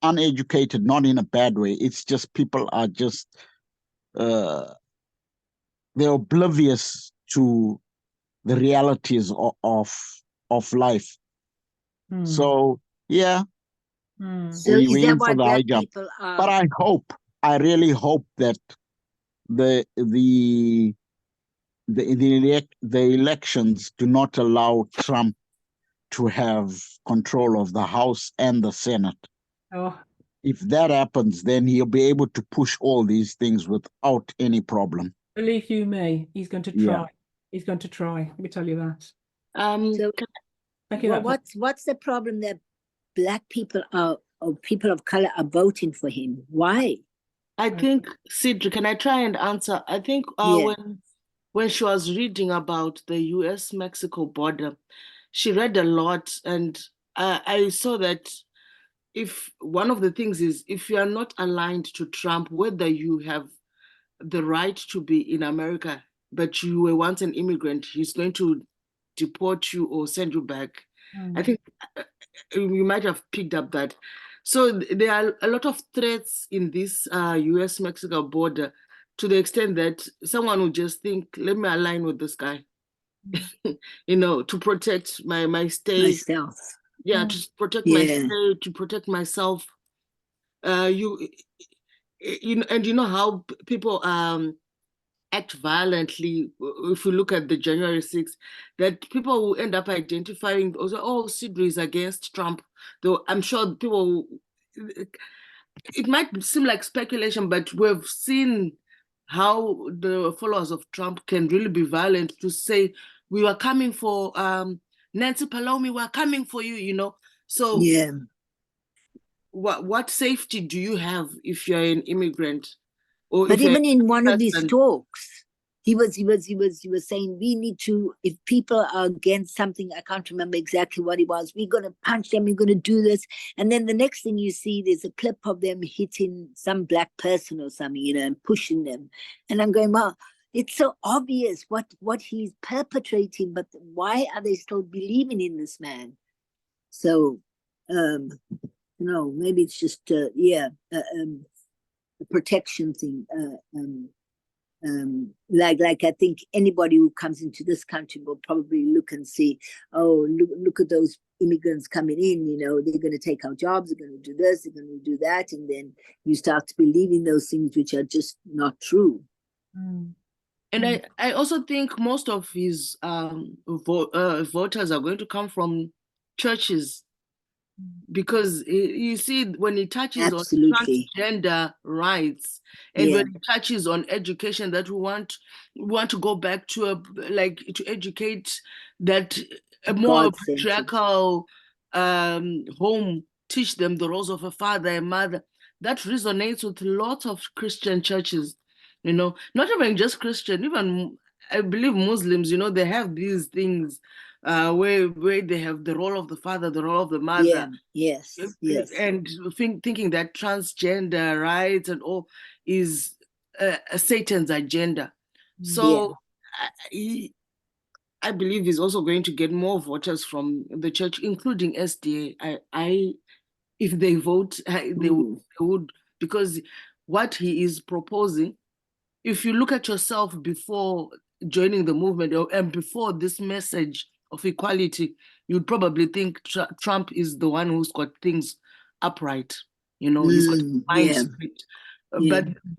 uneducated, not in a bad way. It's just people are just, they're oblivious to the realities of life. So, yeah, So we're is that in why for the high black jump. people are? But I really hope that the elections do not allow Trump to have control of the House and the Senate. Oh, If that happens, then he'll be able to push all these things without any problem. believe you me, he's going to try. Yeah. He's going to try. Let me tell you that. So Thank you. well, what's the problem that black people are, or people of color are voting for him? Why? I think, Sidri, can I try and answer? I think Yeah. when she was reading about the US-Mexico border, she read a lot, and I saw that if one of the things is, if you are not aligned to Trump, whether you have the right to be in America, but you were once an immigrant, he's going to deport you or send you back. I think you might have picked up that. So there are a lot of threats in this US-Mexico border, to the extent that someone would just think, let me align with this guy, to protect my stay. Myself. Yeah, to protect my stay, to protect myself. And you know how people act violently. If you look at the January 6th, that people will end up identifying also, oh, Sidri is against Trump. Though I'm sure people, it might seem like speculation, but we've seen how the followers of Trump can really be violent, to say, we were coming for Nancy Pelosi, we're coming for you, So yeah. What safety do you have if you're an immigrant? Or But if even in one of these person- talks, he was saying, we need to, if people are against something, I can't remember exactly what it was, we're going to punch them, we're going to do this. And then the next thing you see, there's a clip of them hitting some black person or something, and pushing them. And I'm going, wow, it's so obvious what he's perpetrating, but why are they still believing in this man? So, maybe it's just, a protection thing. Like I think anybody who comes into this country will probably look and see, oh, look at those immigrants coming in, they're going to take our jobs, they're going to do this, they're going to do that, and then you start to believe in those things which are just not true. And I also think most of his voters are going to come from churches, because you see, when he touches Absolutely. on transgender rights, and when he touches on education, that we want to go back to to educate that a more patriarchal home, teach them the roles of a father and mother. That resonates with lots of Christian churches, not even just Christian, even I believe Muslims, they have these things where they have the role of the father, the role of the mother. Yes. And thinking that transgender rights and all is Satan's agenda. So I believe he's also going to get more voters from the church, including SDA. If they vote, they would, because what he is proposing, if you look at yourself before joining the movement and before this message of equality, you'd probably think Trump is the one who's got things upright. He's got mind spirit.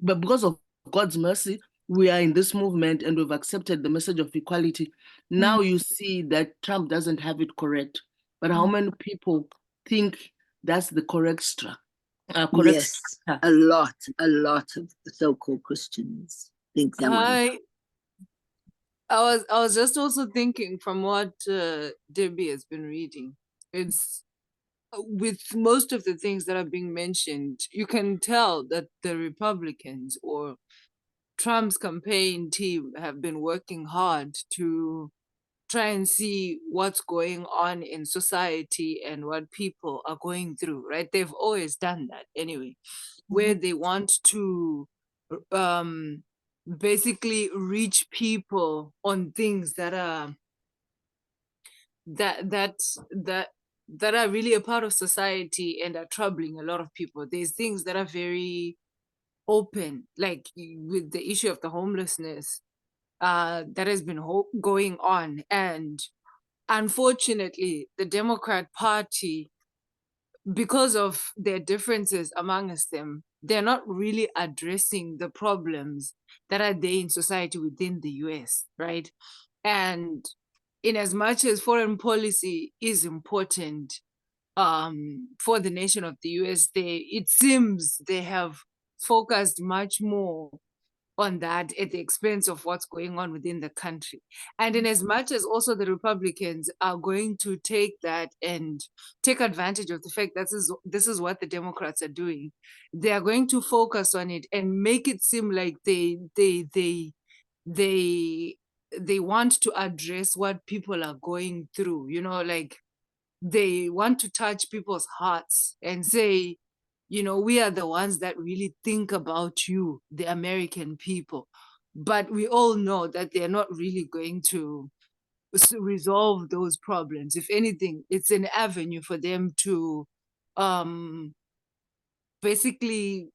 But because of God's mercy, we are in this movement and we've accepted the message of equality. Now you see that Trump doesn't have it correct. But how many people think that's the correct correct Yes, structure? a lot of so-called Christians think that way. I was just also thinking from what Debbie has been reading. It's with most of the things that are being mentioned, you can tell that the Republicans or Trump's campaign team have been working hard to try and see what's going on in society and what people are going through, right? They've always done that anyway, where they want to basically reach people on things that are that are really a part of society and are troubling a lot of people. There's things that are very open, like with the issue of the homelessness that has been going on. And unfortunately, the Democrat Party, because of their differences amongst them, they're not really addressing the problems that are there in society within the US, right? And in as much as foreign policy is important for the nation of the US, it seems they have focused much more on that at the expense of what's going on within the country. And in as much as also the Republicans are going to take that and take advantage of the fact that this is what the Democrats are doing, they are going to focus on it and make it seem like they want to address what people are going through, you know, like they want to touch people's hearts and say, you know, we are the ones that really think about you, the American people. But we all know that they're not really going to resolve those problems. If anything, it's an avenue for them to basically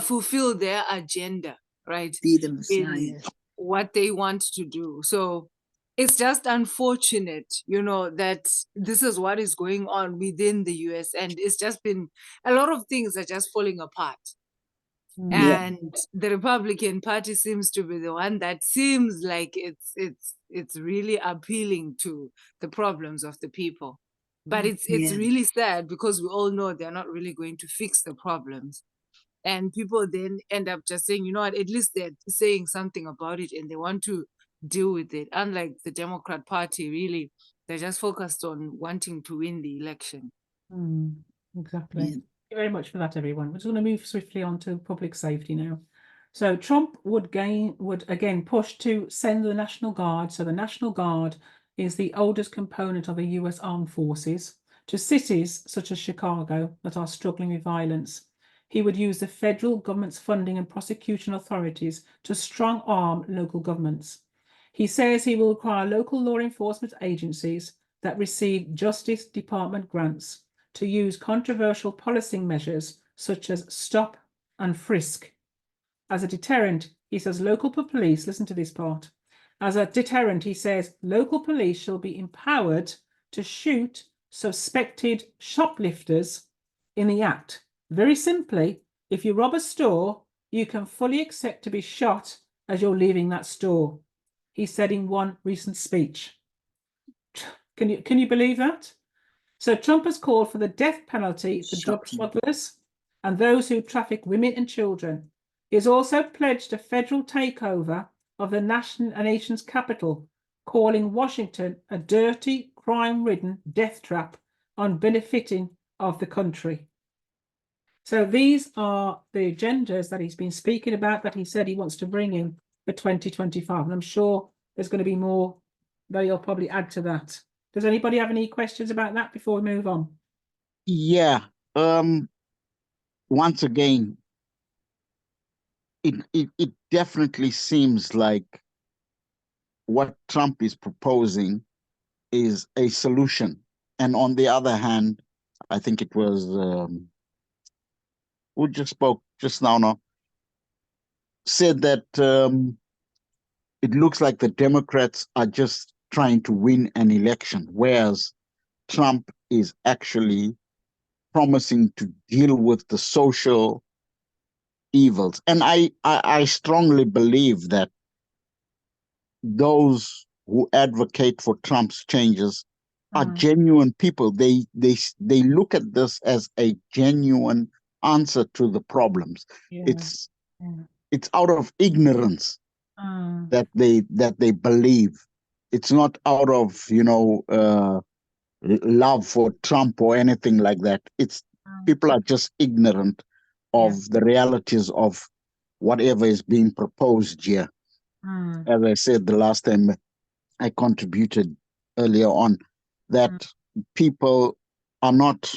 fulfill their agenda, right? Be the Messiah. In what they want to do. So it's just unfortunate, you know, that this is what is going on within the US, and it's just been a lot of things are just falling apart. And the Republican Party seems to be the one that seems like it's really appealing to the problems of the people. But it's really sad because we all know they're not really going to fix the problems. And people then end up just saying, you know what, at least they're saying something about it and they want to deal with it. Unlike the Democrat Party, really, they're just focused on wanting to win the election. Exactly. Thank you very much for that, everyone. We're just going to move swiftly on to public safety now. So Trump would again push to send the National Guard. So the National Guard is the oldest component of the US Armed Forces to cities such as Chicago that are struggling with violence. He would use the federal government's funding and prosecution authorities to strong arm local governments. He says he will require local law enforcement agencies that receive Justice Department grants to use controversial policing measures such as stop and frisk. As a deterrent, he says local police, listen to this part. As a deterrent, he says local police shall be empowered to shoot suspected shoplifters in the act. Very simply, if you rob a store, you can fully expect to be shot as you're leaving that store, he said in one recent speech. Can you believe that? So Trump has called for the death penalty for drug smugglers and those who traffic women and children. He has also pledged a federal takeover of the nation's capital, calling Washington a dirty, crime-ridden death trap unbenefiting of the country. So these are the agendas that he's been speaking about, that he said he wants to bring in for 2025. And I'm sure there's going to be more that he'll probably add to that. Does anybody have any questions about that before we move on? Yeah. Once again, it definitely seems like what Trump is proposing is a solution. And on the other hand, I think it was who just spoke just now, said that it looks like the Democrats are just trying to win an election, whereas Trump is actually promising to deal with the social evils. And I strongly believe that those who advocate for Trump's changes are genuine people. They look at this as a genuine answer to the problems. Yeah. It's out of ignorance that they believe. It's not out of love for Trump or anything like that. It's people are just ignorant of the realities of whatever is being proposed here. As I said the last time I contributed earlier on, that people are not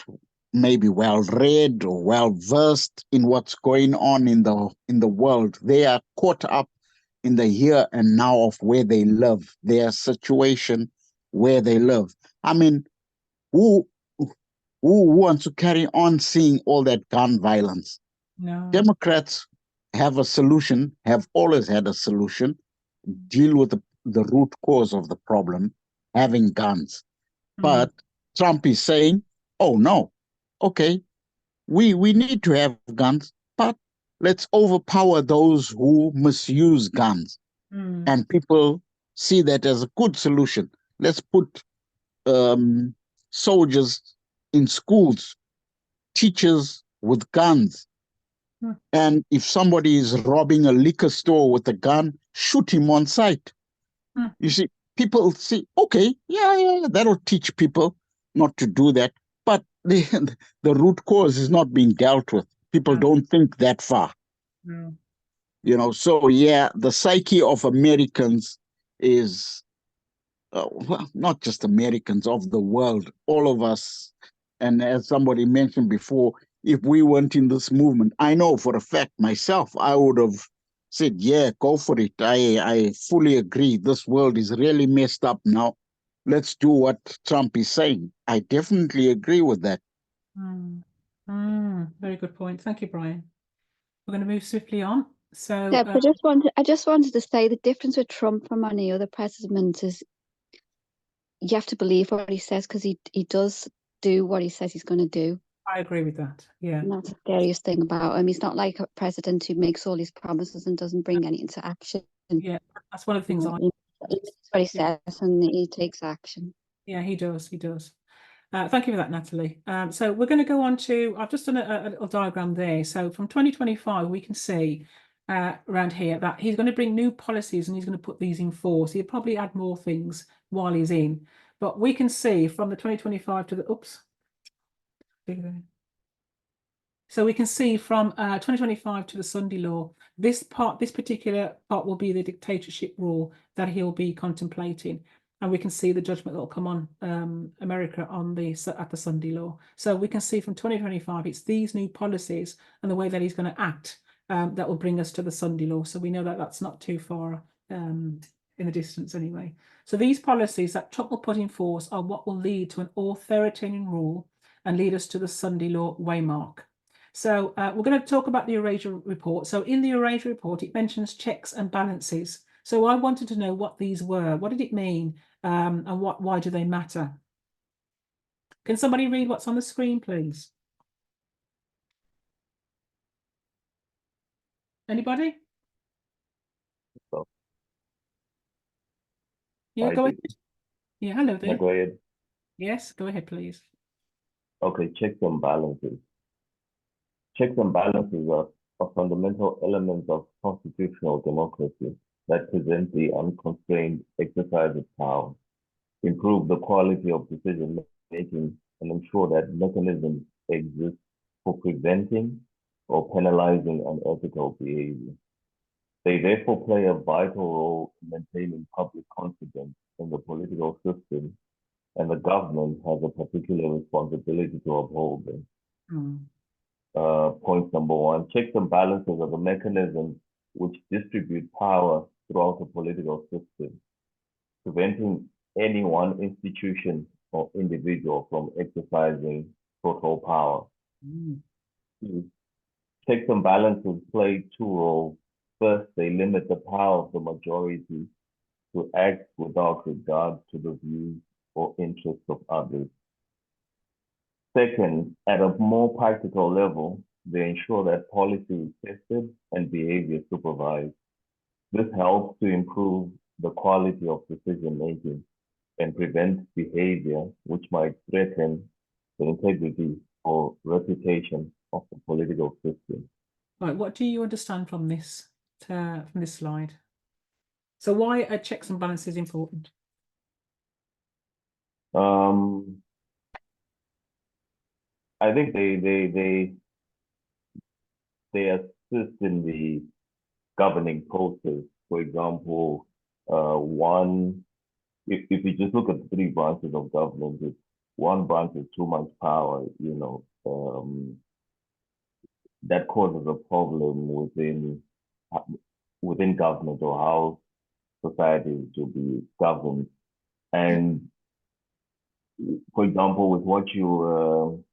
maybe well read or well versed in what's going on in the world. They are caught up in the here and now of where they live, their situation, where they live. I mean, who wants to carry on seeing all that gun violence? No. Democrats have a solution, have always had a solution, deal with the root cause of the problem, having guns. But Trump is saying, oh no, okay, we need to have guns, but let's overpower those who misuse guns. And people see that as a good solution. Let's put soldiers in schools, teachers with guns. And if somebody is robbing a liquor store with a gun, shoot him on sight. You see, people see, okay, yeah, that'll teach people not to do that. But the root cause is not being dealt with. People don't think that far. So yeah, the psyche of Americans is, well, not just Americans, of the world, all of us. And as somebody mentioned before, if we weren't in this movement, I know for a fact myself, I would have said, yeah, go for it. I fully agree. This world is really messed up now. Let's do what Trump is saying. I definitely agree with that. Very good point. Thank you, Brian. We're going to move swiftly on. So Deborah, I just wanted to say the difference with Trump from any other president is you have to believe what he says, because he does do what he says he's going to do. I agree with that. Yeah. And that's the scariest thing about him. He's not like a president who makes all these promises and doesn't bring any into action. Yeah, that's one of the things He does what he says and he takes action. Yeah, he does. He does. Thank you for that, Natalie. So we're going to go on to, I've just done a little diagram there. So from 2025, we can see around here that he's going to bring new policies and he's going to put these in force. He'll probably add more things while he's in. But we can see from the 2025 to the, so we can see from 2025 to the Sunday Law, this particular part will be the dictatorship rule that he'll be contemplating. And we can see the judgment that will come on America at the Sunday Law. So we can see from 2025, it's these new policies and the way that he's going to act that will bring us to the Sunday Law. So we know that that's not too far in the distance anyway. So these policies that Trump will put in force are what will lead to an authoritarian rule and lead us to the Sunday Law waymark. So we're going to talk about the Eurasia Report. So in the Eurasia Report, it mentions checks and balances. So I wanted to know what these were. What did it mean? And why do they matter? Can somebody read what's on the screen, please? Anybody? Yeah, go ahead. Yeah, hello there. Yeah, go ahead. Yes, go ahead, please. Okay, checks and balances. Checks and balances are fundamental elements of constitutional democracy that present the unconstrained exercise of power, improve the quality of decision making, and ensure that mechanisms exist for preventing or penalizing unethical behavior. They therefore play a vital role in maintaining public confidence in the political system, and the government has a particular responsibility to uphold them. Point number one, checks and balances are the mechanisms which distribute power throughout the political system, preventing any one institution or individual from exercising total power. Checks and balances play two roles. First, they limit the power of the majority to act without regard to the views or interests of others. Second, at a more practical level, They ensure that policy is tested and behavior supervised. This helps to improve the quality of decision making and prevent behavior which might threaten the integrity or reputation of the political system. Right, what do you understand from this slide? So why are checks and balances important? I think they assist in the governing process. For example, if you just look at the three branches of government, if one branch has too much power, that causes a problem within government or how society is to be governed. And for example, with what you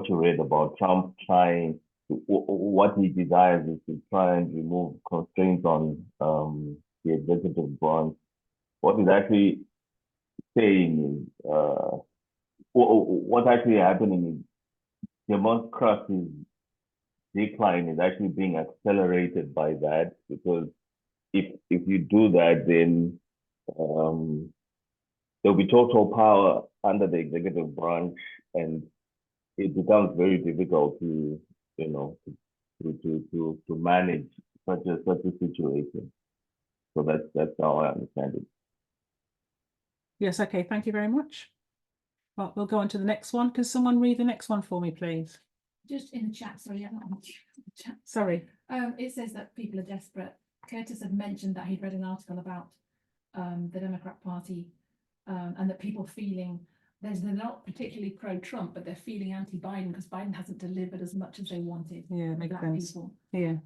read about Trump trying, what he desires is to try and remove constraints on the executive branch. What he's actually saying is, what's actually happening is democracy's decline is actually being accelerated by that, because if you do that, then there'll be total power under the executive branch, and it becomes very difficult to manage such a situation. So that's how I understand it. Yes, okay, thank you very much. Well, we'll go on to the next one. Can someone read the next one for me, please? Just in the chat, sorry, I'm not on the chat. Sorry. It says that people are desperate. Curtis had mentioned that he'd read an article about the Democrat Party and that people feeling they're not particularly pro-Trump, but they're feeling anti-Biden because Biden hasn't delivered as much as they wanted. Yeah, makes sense. People. Yeah.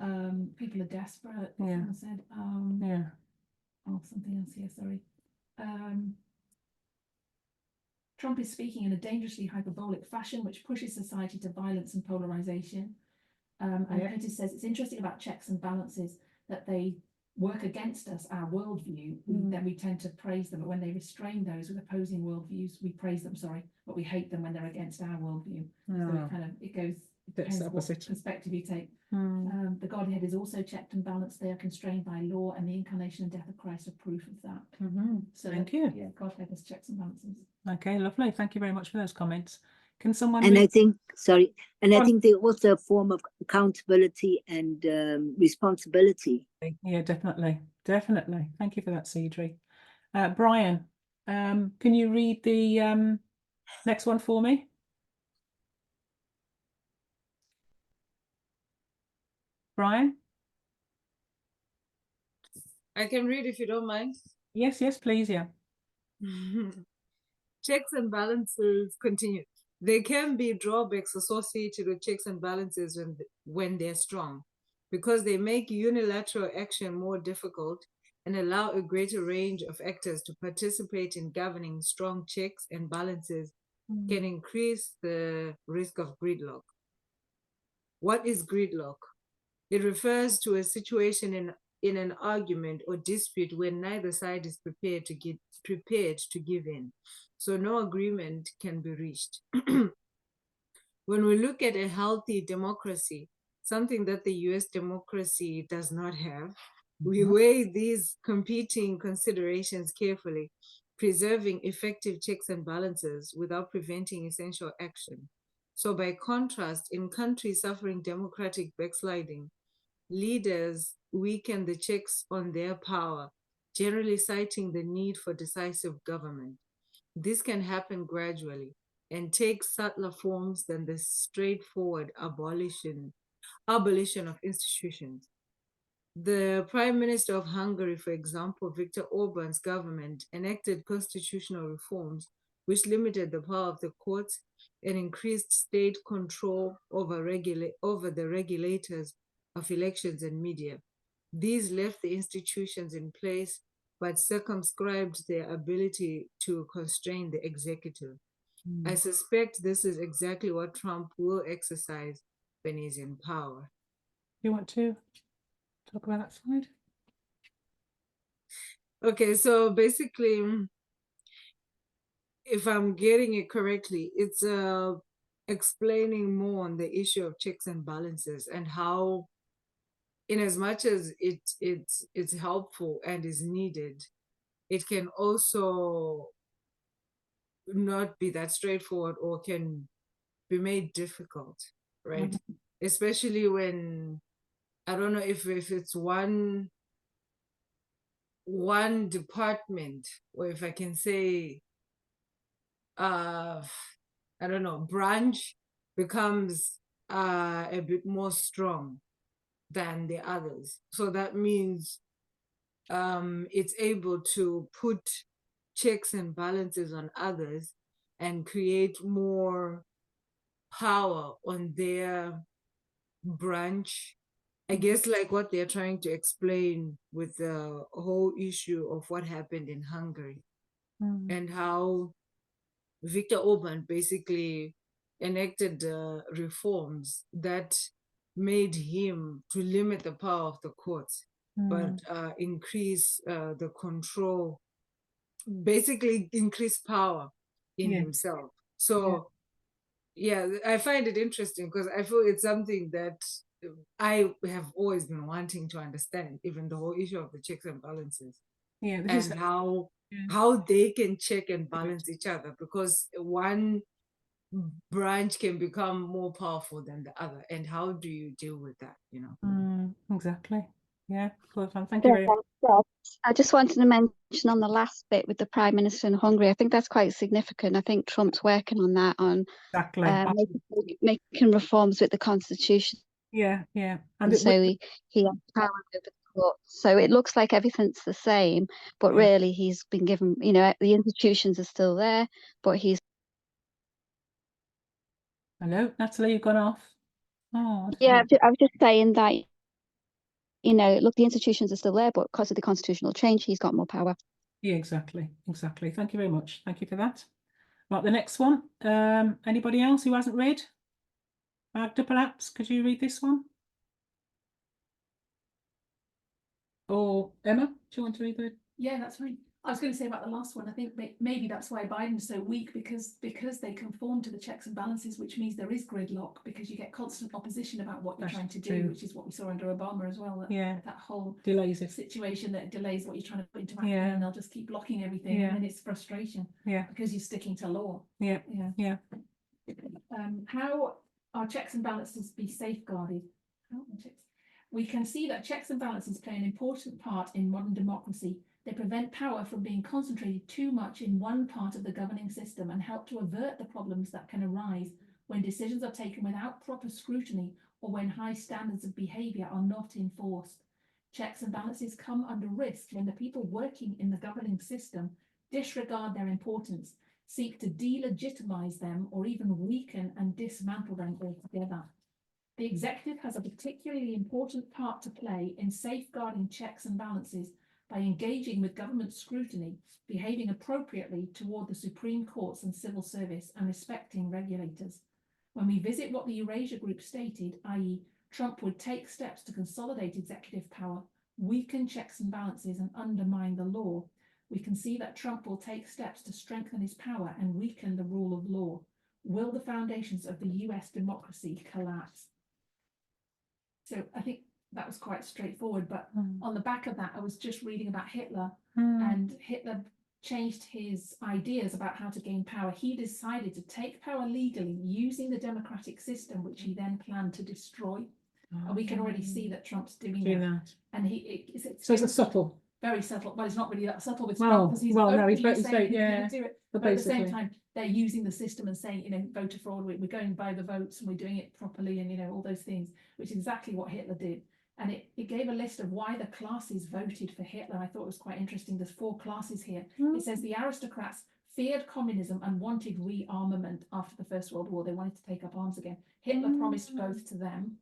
People are desperate. Yeah. Someone said. Yeah. Oh, something else here. Sorry. Trump is speaking in a dangerously hyperbolic fashion, which pushes society to violence and polarization. And Curtis says it's interesting about checks and balances that they work against us, our worldview, then we tend to praise them. But when they restrain those with opposing worldviews, we praise them, but we hate them when they're against our worldview. So it goes, depends what perspective you take. The Godhead is also checked and balanced. They are constrained by law, and the incarnation and death of Christ are proof of that. So thank you. Yeah, Godhead has checks and balances. Okay, lovely. Thank you very much for those comments. Can someone? And I think they also a form of accountability and responsibility. Yeah, definitely. Thank you for that, Cedric. Brian, can you read the next one for me? Brian? I can read if you don't mind. Yes, please, yeah. Checks and balances continue. There can be drawbacks associated with checks and balances when they're strong, because they make unilateral action more difficult and allow a greater range of actors to participate in governing. Strong checks and balances can increase the risk of gridlock. What is gridlock? It refers to a situation in an argument or dispute where neither side is prepared to give in. So no agreement can be reached. When we look at a healthy democracy, something that the US democracy does not have, we weigh these competing considerations carefully, preserving effective checks and balances without preventing essential action. So by contrast, in countries suffering democratic backsliding, leaders weaken the checks on their power, generally citing the need for decisive government. This can happen gradually and take subtler forms than the straightforward abolition of institutions. The Prime Minister of Hungary, for example, Viktor Orban's government, enacted constitutional reforms which limited the power of the courts and increased state control over the regulators of elections and media. These left the institutions in place but circumscribed their ability to constrain the executive. I suspect this is exactly what Trump will exercise when he's in power. You want to talk about that slide? Okay, so basically, if I'm getting it correctly, it's explaining more on the issue of checks and balances and how, in as much as it's helpful and is needed, it can also not be that straightforward or can be made difficult, right? Especially when, I don't know if it's one department, or if I can say, I don't know, branch becomes a bit more strong than the others. So that means it's able to put checks and balances on others and create more power on their branch. I guess like what they're trying to explain with the whole issue of what happened in Hungary and how Viktor Orban basically enacted reforms that made him to limit the power of the courts, but increase the control, basically increase power in himself. So yeah, I find it interesting because I feel it's something that I have always been wanting to understand, even the whole issue of the checks and balances. Yeah, and how they can check and balance each other, because one branch can become more powerful than the other, and how do you deal with that, you know? Exactly. Yeah, good. Thank you very much. I just wanted to mention on the last bit with the Prime Minister in Hungary, I think that's quite significant. I think Trump's working on that, on making reforms with the constitution. Yeah. And so he has power over the court. So it looks like everything's the same, but really he's been given, you know, the institutions are still there, but he's. Hello, Natalie, you've gone off. Oh, yeah, I was just saying that, you know, look, the institutions are still there, but because of the constitutional change, he's got more power. Yeah, exactly. Thank you very much. Thank you for that. Right, the next one. Anybody else who hasn't read? Magda, perhaps, could you read this one? Or Emma, do you want to read it? Yeah, that's right. I was going to say about the last one, I think maybe that's why Biden's so weak, because they conform to the checks and balances, which means there is gridlock, because you get constant opposition about what you're trying to do, which is what we saw under Obama as well. That whole delays it. Situation that delays what you're trying to put into action, and they'll just keep blocking everything, and then it's frustration. Because you're sticking to law. How are checks and balances be safeguarded? We can see that checks and balances play an important part in modern democracy. They prevent power from being concentrated too much in one part of the governing system and help to avert the problems that can arise when decisions are taken without proper scrutiny or when high standards of behaviour are not enforced. Checks and balances come under risk when the people working in the governing system disregard their importance, seek to delegitimise them, or even weaken and dismantle them altogether. The executive has a particularly important part to play in safeguarding checks and balances by engaging with government scrutiny, behaving appropriately toward the Supreme Courts and civil service, and respecting regulators. When we visit what the Eurasia Group stated, i.e., Trump would take steps to consolidate executive power, weaken checks and balances, and undermine the law, we can see that Trump will take steps to strengthen his power and weaken the rule of law. Will the foundations of the US democracy collapse? So I think that was quite straightforward, but on the back of that, I was just reading about Hitler, and Hitler changed his ideas about how to gain power. He decided to take power legally using the democratic system, which he then planned to destroy. And we can already see that Trump's doing that. And so it's a subtle. Very subtle. Well, it's not really that subtle with Trump, because he's openly saying he's going to do it. But at the same time, they're using the system and saying, you know, voter fraud, we're going by the votes and we're doing it properly, and, you know, all those things, which is exactly what Hitler did. And it gave a list of why the classes voted for Hitler. I thought it was quite interesting. There's 4 classes here. It says the aristocrats feared communism and wanted rearmament after the First World War. They wanted to take up arms again. Hitler promised both to them.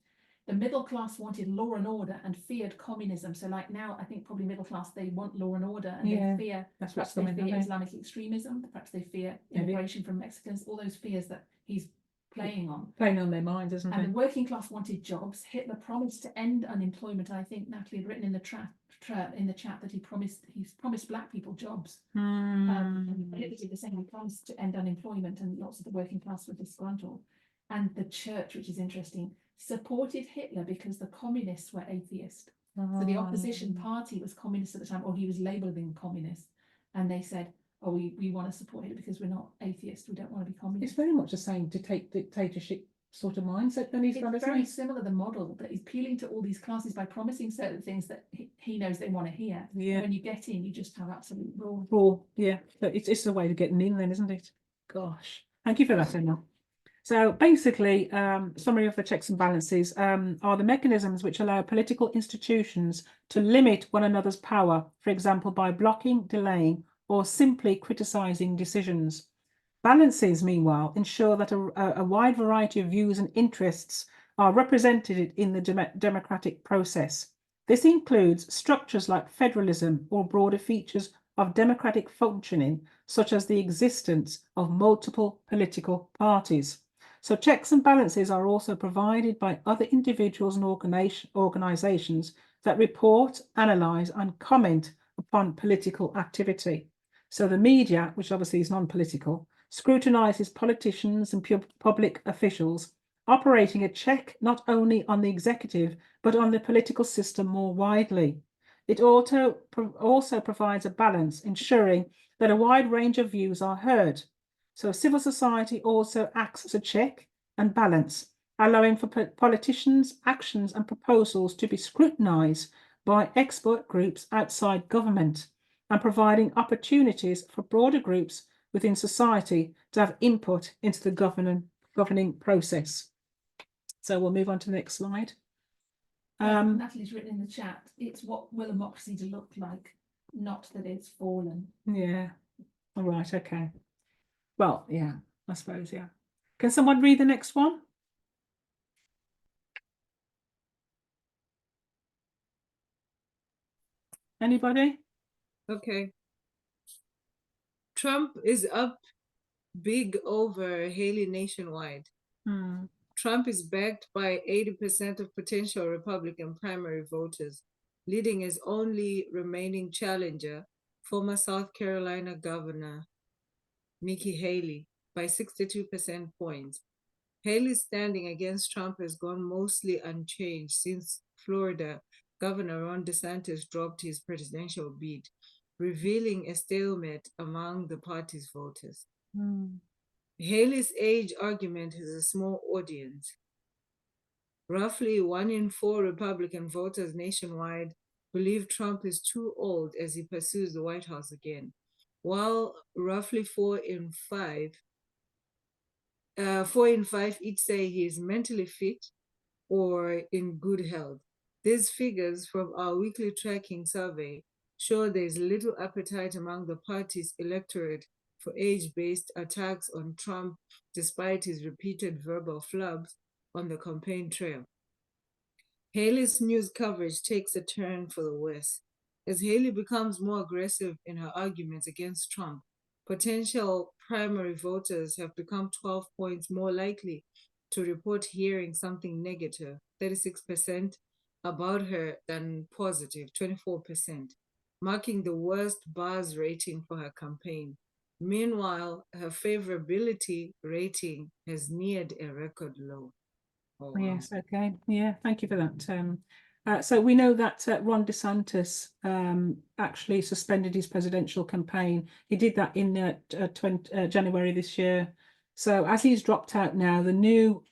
The middle class wanted law and order and feared communism. So like now, I think probably middle class, they want law and order, and they fear, perhaps they fear Islamic extremism, perhaps they fear immigration from Mexicans, all those fears that he's playing on their minds, isn't it? And the working class wanted jobs. Hitler promised to end unemployment. I think Natalie had written in the chat that he's promised black people jobs. And Hitler did the same. He promised to end unemployment, and lots of the working class were disgruntled. And the church, which is interesting, supported Hitler because the communists were atheist. So the opposition party was communist at the time, or he was labelling communist. And they said, oh, we want to support Hitler because we're not atheist. We don't want to be communist. It's very much the same dictatorship sort of mindset then he's It's very similar, the model, that he's appealing to all these classes by promising certain things that he knows they want to hear. Yeah. When you get in, you just have absolute raw. Yeah. So it's a way of getting in then, isn't it? Gosh. Thank you for that, Emma. So basically, summary of the checks and balances are the mechanisms which allow political institutions to limit one another's power, for example, by blocking, delaying, or simply criticising decisions. Balances, meanwhile, ensure that a wide variety of views and interests are represented in the democratic process. This includes structures like federalism or broader features of democratic functioning, such as the existence of multiple political parties. So checks and balances are also provided by other individuals and organisations that report, analyse and comment upon political activity. So the media, which obviously is non-political, scrutinises politicians and public officials, operating a check not only on the executive, but on the political system more widely. It also provides a balance, ensuring that a wide range of views are heard. So civil society also acts as a check and balance, allowing for politicians' actions and proposals to be scrutinised by expert groups outside government, and providing opportunities for broader groups within society to have input into the governing process. So we'll move on to the next slide. Natalie's written in the chat, it's what will a democracy look like, not that it's fallen. Yeah. All right. Okay. Well, yeah, I suppose, yeah. Can someone read the next one? Anybody? Okay. Trump is up big over Haley nationwide. Trump is backed by 80% of potential Republican primary voters, leading his only remaining challenger, former South Carolina Governor Nikki Haley, by 62% points. Haley's standing against Trump has gone mostly unchanged since Florida Governor Ron DeSantis dropped his presidential bid, revealing a stalemate among the party's voters. Haley's age argument has a small audience. Roughly 1 in 4 Republican voters nationwide believe Trump is too old as he pursues the White House again, while roughly 4 in 5 each say he is mentally fit or in good health. These figures from our weekly tracking survey show there is little appetite among the party's electorate for age-based attacks on Trump, despite his repeated verbal flubs on the campaign trail. Haley's news coverage takes a turn for the worse. As Haley becomes more aggressive in her arguments against Trump, potential primary voters have become 12 points more likely to report hearing something negative, 36%, about her than positive, 24%, marking the worst buzz rating for her campaign. Meanwhile, her favorability rating has neared a record low. Oh, wow. Yes, okay. Yeah, thank you for that. So we know that Ron DeSantis actually suspended his presidential campaign. He did that in January this year. So as he's dropped out now, the new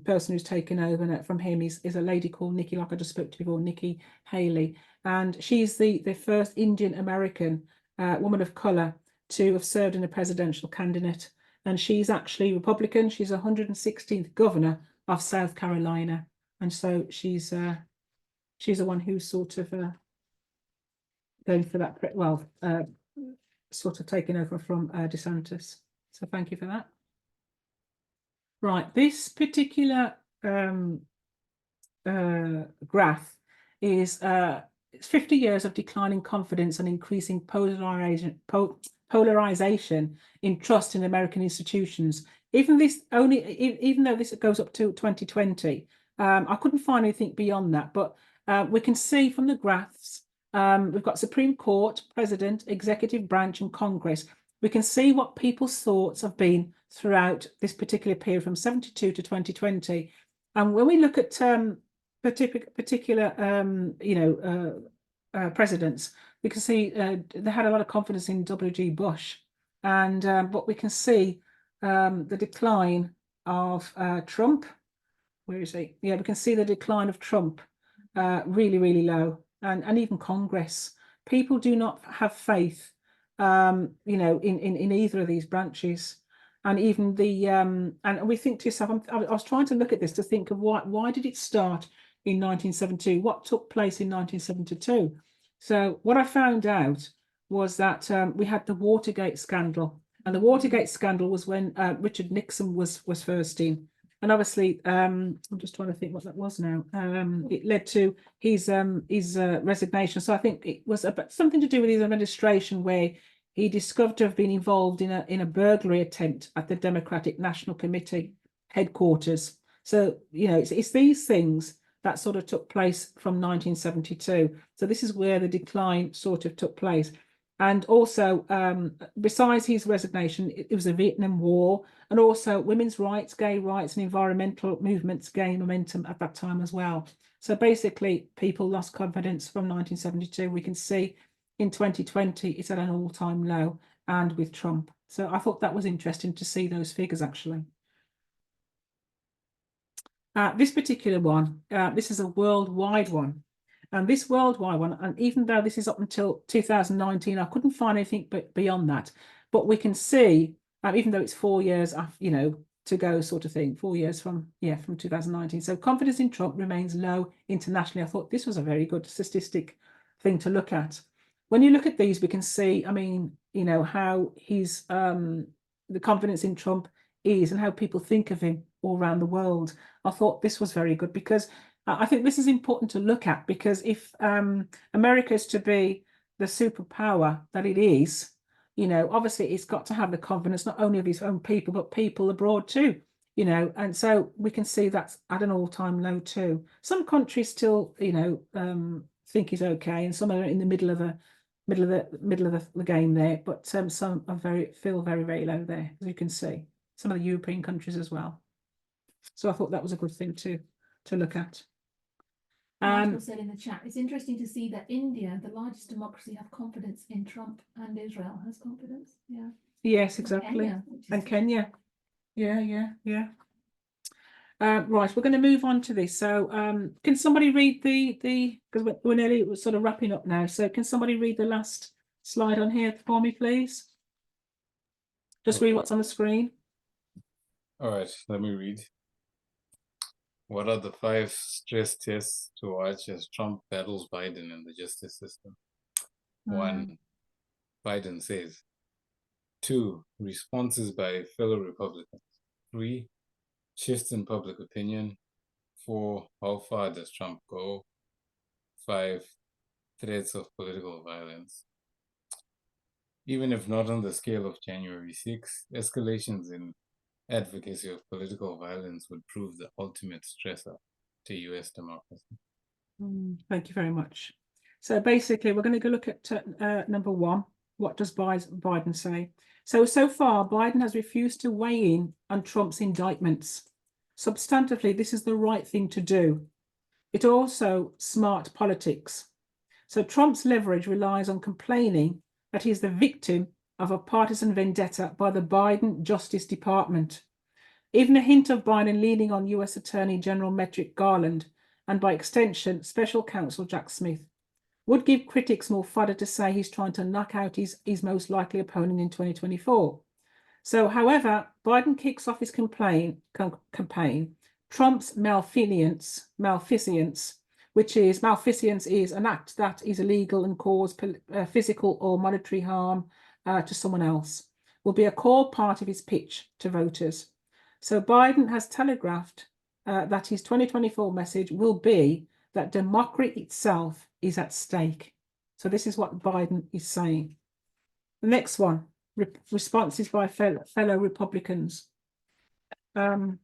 person who's taken over from him is a lady called Nikki, like I just spoke to before, Nikki Haley. And she's the first Indian American woman of color to have served in a presidential candidate. And she's actually Republican. She's 116th governor of South Carolina, and so she's the one who's sort of going for that, sort of taking over from DeSantis. So thank you for that. Right, this particular graph is it's 50 years of declining confidence and increasing polarization in trust in American institutions. Even though this goes up to 2020, I couldn't find anything beyond that. But we can see from the graphs, we've got Supreme Court, President, Executive Branch, and Congress. we can see what people's thoughts have been throughout this particular period from 72 to 2020. And when we look at particular presidents, we can see they had a lot of confidence in W.G. Bush. And but we can see the decline of Trump. Where is he? Yeah, we can see the decline of Trump really, really low. And even Congress. People do not have faith, in either of these branches. And even the and we think to yourself, I was trying to look at this to think of why did it start in 1972? What took place in 1972? So what I found out was that we had the Watergate scandal, and the Watergate scandal was when Richard Nixon was first in, and obviously I'm just trying to think what that was now. It led to his resignation. So I think it was about something to do with his administration, where he discovered to have been involved in a burglary attempt at the Democratic National Committee headquarters. So it's these things that sort of took place from 1972. So this is where the decline sort of took place. And also, besides his resignation, it was the Vietnam War, and also women's rights, gay rights, and environmental movements gained momentum at that time as well. So basically, people lost confidence from 1972. We can see in 2020, it's at an all-time low, and with Trump. So I thought that was interesting to see those figures, actually. This particular one, this is a worldwide one. And this worldwide one, and even though this is up until 2019, I couldn't find anything but beyond that. But we can see, even though it's 4 years, to go, sort of thing, 4 years from 2019. So confidence in Trump remains low internationally. I thought this was a very good statistic thing to look at. When you look at these, we can see, how he's the confidence in Trump is, and how people think of him all around the world. I thought this was very good, because I think this is important to look at, because if America is to be the superpower that it is, obviously it's got to have the confidence not only of its own people, but people abroad too, and so we can see that's at an all-time low too. Some countries still, think he's okay, and some are in the middle of the game there, but some are feel very, very low there, as you can see. Some of the European countries as well. So I thought that was a good thing to look at. Michael said in the chat, it's interesting to see that India, the largest democracy, have confidence in Trump, and Israel has confidence. Yeah. Yes, exactly. And Kenya. Yeah. Right, we're going to move on to this. So can somebody read because we're nearly sort of wrapping up now. So can somebody read the last slide on here for me, please? Just read what's on the screen. All right, let me read. What are the 5 stress tests to watch as Trump battles Biden in the justice system? 1, Biden says. 2, responses by fellow Republicans. 3, shifts in public opinion. 4, how far does Trump go? 5, threats of political violence. Even if not on the scale of January 6, escalations in advocacy of political violence would prove the ultimate stressor to US democracy. Thank you very much. So basically, we're going to go look at number 1. What does Biden say? So far, Biden has refused to weigh in on Trump's indictments. Substantively, this is the right thing to do. It's also smart politics. So Trump's leverage relies on complaining that he's the victim of a partisan vendetta by the Biden Justice Department. Even a hint of Biden leaning on US Attorney General Merrick Garland, and by extension, Special Counsel Jack Smith, would give critics more fodder to say he's trying to knock out his most likely opponent in 2024. So, however, Biden kicks off his campaign, Trump's malfeasance, which is malfeasance is an act that is illegal and cause physical or monetary harm to someone else, will be a core part of his pitch to voters. So Biden has telegraphed that his 2024 message will be that democracy itself is at stake. So this is what Biden is saying. The next one, responses by fellow Republicans. Trump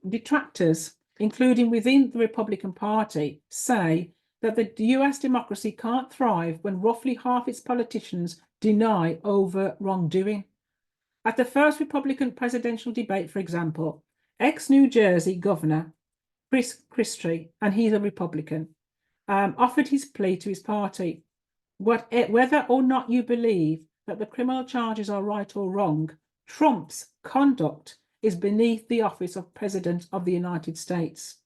detractors, including within the Republican Party, say that the US democracy can't thrive when roughly half its politicians deny over wrongdoing. At the first Republican presidential debate, for example, ex-New Jersey Governor Chris Christie, and he's a Republican, offered his plea to his party. Whether or not you believe that the criminal charges are right or wrong, Trump's conduct is beneath the office of President of the United States.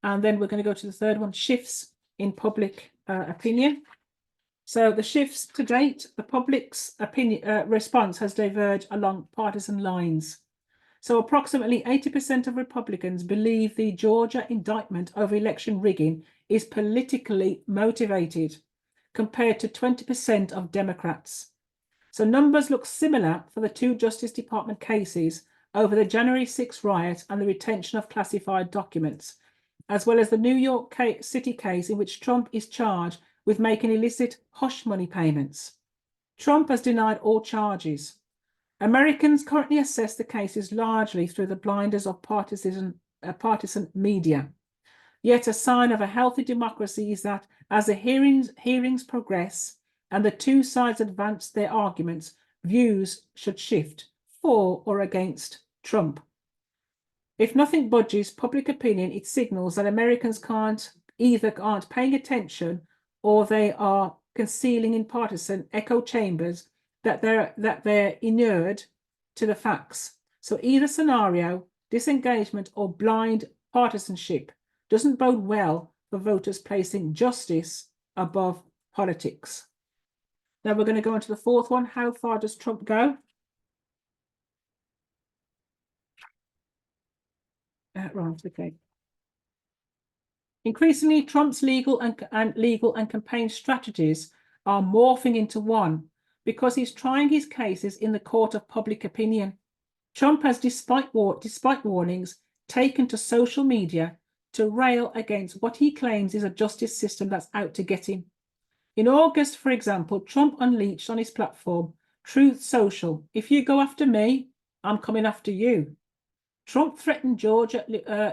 And then we're going to go to the third one, shifts in public opinion. So the shifts to date, the public's opinion response has diverged along partisan lines. So approximately 80% of Republicans believe the Georgia indictment of election rigging is politically motivated, compared to 20% of Democrats. So numbers look similar for the two Justice Department cases over the January 6 riot and the retention of classified documents, as well as the New York City case in which Trump is charged with making illicit hush money payments. Trump has denied all charges. Americans currently assess the cases largely through the blinders of partisan media. Yet a sign of a healthy democracy is that as the hearings progress and the two sides advance their arguments, views should shift for or against Trump. If nothing budges public opinion, it signals that Americans either aren't paying attention or they are concealing in partisan echo chambers that they're inured to the facts. So either scenario, disengagement or blind partisanship, doesn't bode well for voters placing justice above politics. Now we're going to go on to the fourth one. How far does Trump go? Right, okay. Increasingly, Trump's legal and campaign strategies are morphing into one because he's trying his cases in the court of public opinion. Trump has, despite warnings, taken to social media to rail against what he claims is a justice system that's out to get him. In August, for example, Trump unleashed on his platform, Truth Social, if you go after me, I'm coming after you. Trump threatened Georgia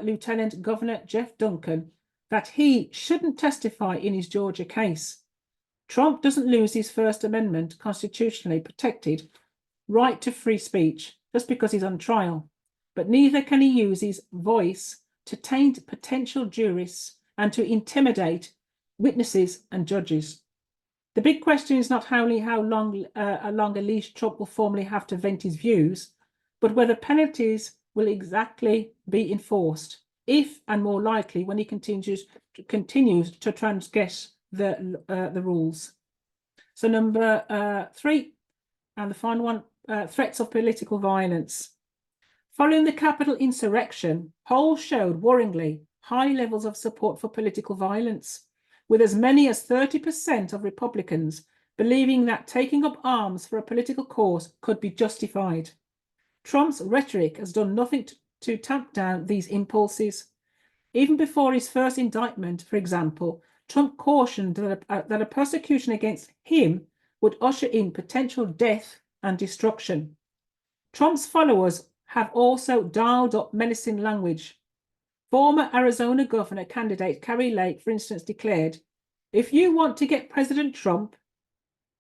Lieutenant Governor Jeff Duncan that he shouldn't testify in his Georgia case. Trump doesn't lose his First Amendment constitutionally protected right to free speech just because he's on trial, but neither can he use his voice to taint potential jurists and to intimidate witnesses and judges. The big question is not how long a leash Trump will formally have to vent his views, but whether penalties will exactly be enforced, if and more likely when he continues to transgress the rules. So number 3, and the final one, threats of political violence. Following the Capitol insurrection, polls showed worryingly high levels of support for political violence, with as many as 30% of Republicans believing that taking up arms for a political cause could be justified. Trump's rhetoric has done nothing to tamp down these impulses. Even before his first indictment, for example, Trump cautioned that a persecution against him would usher in potential death and destruction. Trump's followers have also dialed up menacing language. Former Arizona governor candidate Kari Lake, for instance, declared, if you want to get President Trump,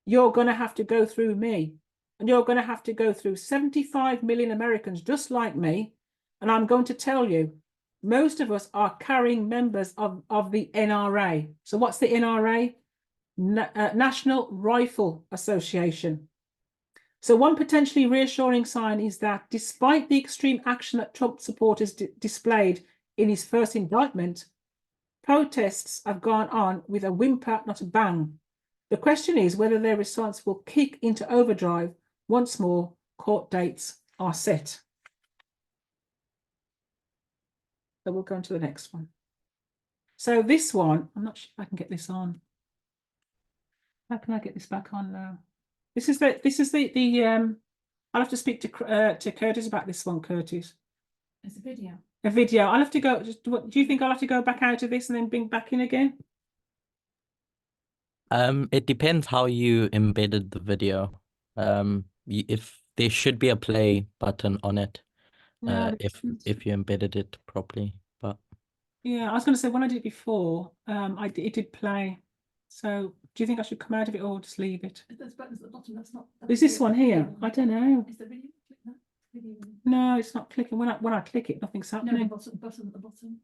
you're going to have to go through me. And you're going to have to go through 75 million Americans just like me. And I'm going to tell you, most of us are carrying members of the NRA. So what's the NRA? National Rifle Association. So one potentially reassuring sign is that despite the extreme action that Trump supporters displayed in his first indictment, protests have gone on with a whimper, not a bang. The question is whether their response will kick into overdrive once more court dates are set. So we'll go on to the next one. So this one, I'm not sure if I can get this on. How can I get this back on now? This is the I'll have to speak to Curtis about this one, Curtis. It's a video. A video. I'll have to go. Do you think I'll have to go back out of this and then bring back in again? It depends how you embedded the video. If there should be a play button on it, No, if you embedded it properly, but Yeah, I was going to say when I did it before, it did play. So do you think I should come out of it or just leave it? There's buttons at the bottom. That's not. Is this one here? I don't know. Is the video? Click that video. No, it's not clicking. When I click it, nothing's No, the happening. button at the bottom.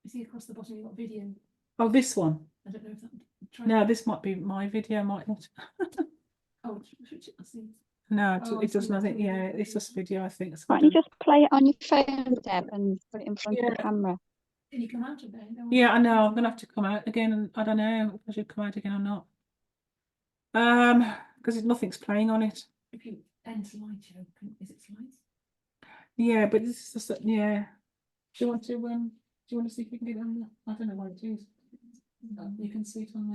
You see across the bottom, you've got video. Oh, this one. I don't know if that. No, this might be my video, might not. Oh, I see. No, Oh, it does see, nothing. that's Yeah, video. it's just video, I think. So Why don't you just play it on your phone, Deb, and put it in front of the camera? Can you come out of there? Yeah, I know. I'm gonna have to come out again, and I don't know if I should come out again or not. Because nothing's playing on it. If you end slideshow, is it slides? Yeah, but this is just yeah. Do you want to see if we can get it on the? I don't know what it is. You can see it on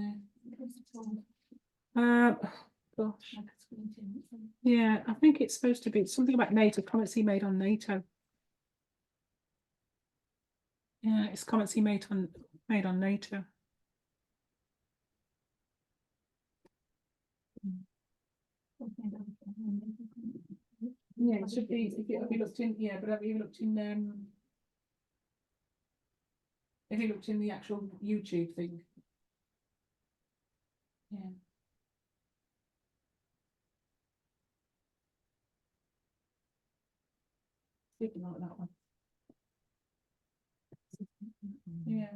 there. Gosh. Yeah, I think it's supposed to be something about NATO, comments he made on NATO. Yeah, it's comments he made on NATO. Yeah, it should be. If you looked in, yeah, but have you looked in? If you looked in the actual YouTube thing, yeah. Something like that one. Yeah,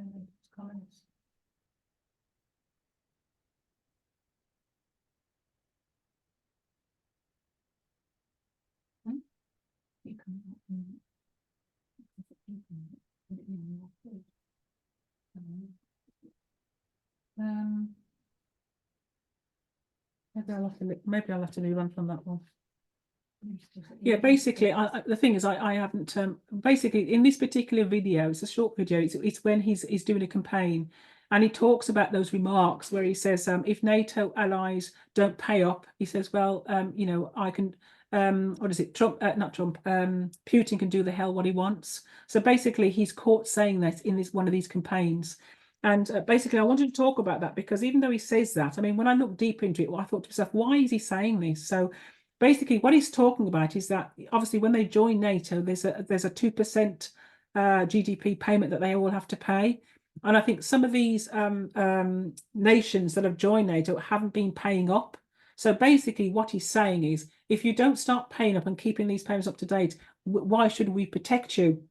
comments. You can. Maybe I'll have to rerun from that one. Yeah, basically, the thing is, I haven't. Basically, in this particular video, it's a short video. It's when he's doing a campaign, and he talks about those remarks where he says, if NATO allies don't pay up, he says, well, you know, I can. What is it? Trump, not Trump. Putin can do the hell what he wants. So basically, he's caught saying that in one of these campaigns. And basically, I wanted to talk about that because even though he says that, I mean, when I looked deep into it, I thought to myself, why is he saying this? So basically, what he's talking about is that obviously when they join NATO, there's a 2% GDP payment that they all have to pay. And I think some of these nations that have joined NATO haven't been paying up. So basically, what he's saying is, if you don't start paying up and keeping these payments up to date, why should we protect you?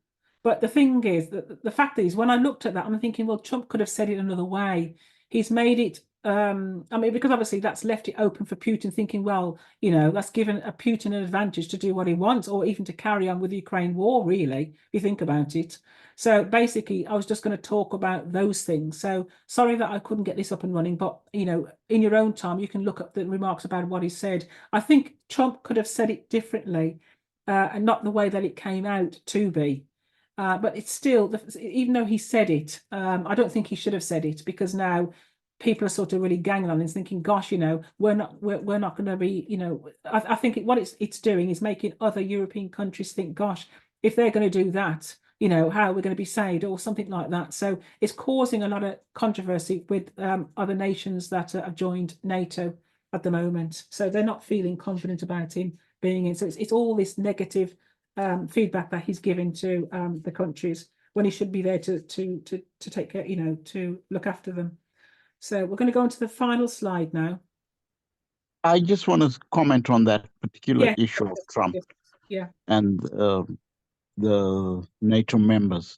But the thing is, the fact is, when I looked at that, I'm thinking, well, Trump could have said it another way. He's made it, I mean, because obviously that's left it open for Putin thinking, well, you know, that's given a Putin an advantage to do what he wants, or even to carry on with the Ukraine war, really, if you think about it. So basically, I was just going to talk about those things. So sorry that I couldn't get this up and running, but, you know, in your own time, you can look up the remarks about what he said. I think Trump could have said it differently, and not the way that it came out to be. But it's still, even though he said it, I don't think he should have said it, because now people are sort of really ganging on and thinking, gosh, you know, we're not going to be, you know, I think what it's doing is making other European countries think, gosh, if they're going to do that, you know, how are we going to be saved or something like that. So it's causing a lot of controversy with other nations that have joined NATO at the moment. So they're not feeling confident about him being in. So it's all this negative feedback that he's giving to the countries when he should be there to take care, you know, to look after them. So we're going to go on to the final slide now. I just want to comment on that particular issue of Trump and the NATO members.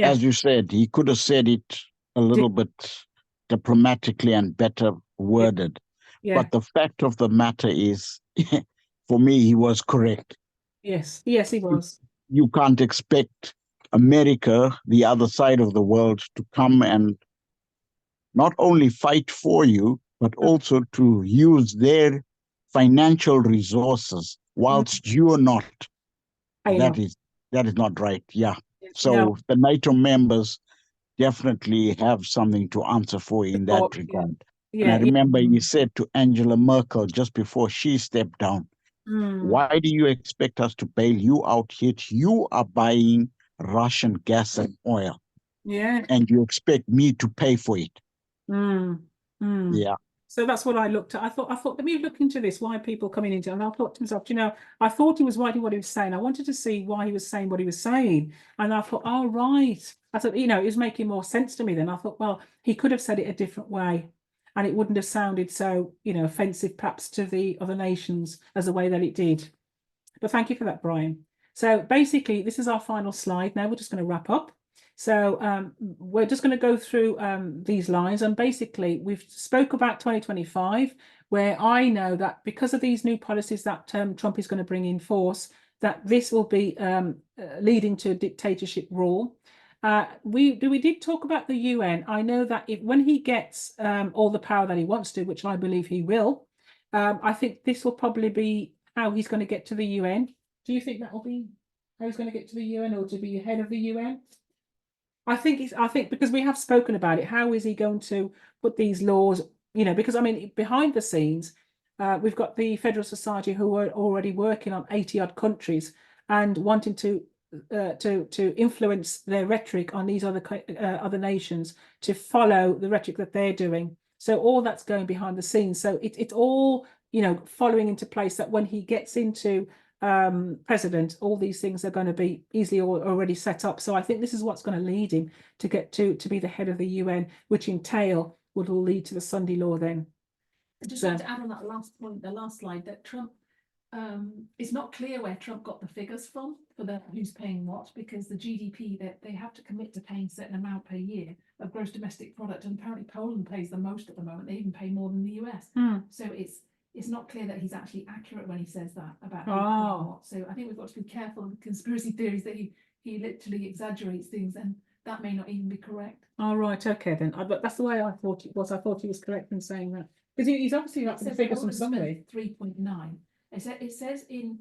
As you said, he could have said it a little bit diplomatically and better worded. But the fact of the matter is, for me, he was correct. Yes, he was. You can't expect America, the other side of the world, to come and not only fight for you, but also to use their financial resources whilst you are not. That is not right. Yeah. So the NATO members definitely have something to answer for in that regard. And I remember he said to Angela Merkel just before she stepped down, why do you expect us to bail you out, yet you are buying Russian gas and oil? Yeah. And you expect me to pay for it? Yeah. So that's what I looked at. I thought, let me look into this. Why are people coming into it? And I thought to myself, you know, I thought he was writing what he was saying. I wanted to see why he was saying what he was saying. And I thought, oh, right. I thought, you know, it was making more sense to me then. I thought, well, he could have said it a different way. And it wouldn't have sounded so, you know, offensive perhaps to the other nations as the way that it did. But thank you for that, Brian. So basically, this is our final slide. Now we're just going to wrap up. So we're just going to go through these lines, and basically we've spoke about 2025, where I know that because of these new policies that Trump is going to bring in force, that this will be leading to dictatorship rule. We did talk about the UN. I know that when he gets all the power that he wants to, which I believe he will, I think this will probably be how he's going to get to the UN. Do you think that will be how he's going to get to the UN, or to be head of the UN? I think because we have spoken about it, how is he going to put these laws, you know, because I mean, behind the scenes, we've got the Federal Society who are already working on 80 odd countries and wanting to influence their rhetoric on these other nations to follow the rhetoric that they're doing. So all that's going behind the scenes. So it's all, you know, following into place that when he gets into president, all these things are going to be easily already set up. So I think this is what's going to lead him to get to be the head of the UN, which in tail would all lead to the Sunday law then. I just want to add on that last point, the last slide, that Trump, it's not clear where Trump got the figures from for the who's paying what, because the GDP that they have to commit to paying a certain amount per year of gross domestic product, and apparently Poland pays the most at the moment. They even pay more than the US. So it's not clear that he's actually accurate when he says that about who's paying what. So I think we've got to be careful of conspiracy theories that he literally exaggerates things, and that may not even be correct. All right, okay then. But that's the way I thought it was. I thought he was correct in saying that, because he's obviously got the figures from somewhere. 3.9. It says in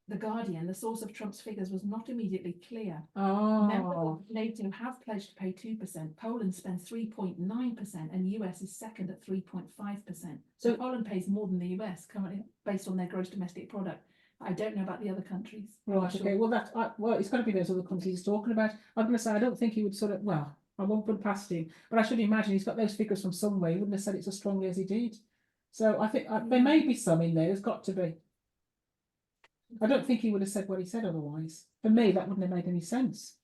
The Guardian, the source of Trump's figures was not immediately clear. Members of NATO have pledged to pay 2%. Poland spends 3.9%, and US is second at 3.5%. So Poland pays more than the US currently, based on their gross domestic product. I don't know about the other countries. Right. Okay. Well, it's got to be those other countries he's talking about. I'm going to say I don't think he would sort of. Well, I won't put past him, but I should imagine he's got those figures from somewhere. He wouldn't have said it so strongly as he did. So I think there may be some in there. There's got to be. I don't think he would have said what he said otherwise. For me, that wouldn't have made any sense.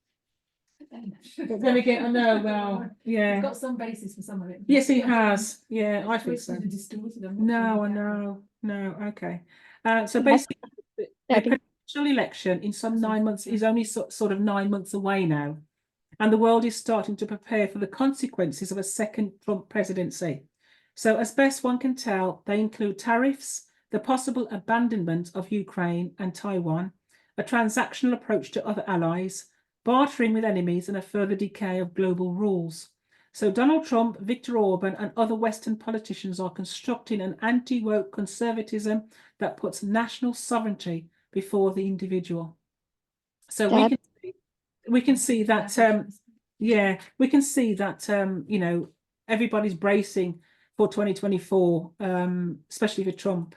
But then again, I know. Well, yeah. He's got some basis for some of it. Yes, he has. Yeah, I think so. Distorted. No, I know. No. Okay. So basically, the presidential election in some 9 months is only sort of 9 months away now, and the world is starting to prepare for the consequences of a second Trump presidency. So as best one can tell, they include tariffs, the possible abandonment of Ukraine and Taiwan, a transactional approach to other allies, bartering with enemies, and a further decay of global rules. So Donald Trump, Viktor Orban, and other Western politicians are constructing an anti-woke conservatism that puts national sovereignty before the individual. So we can see that we can see that you know, everybody's bracing for 2024, especially for Trump.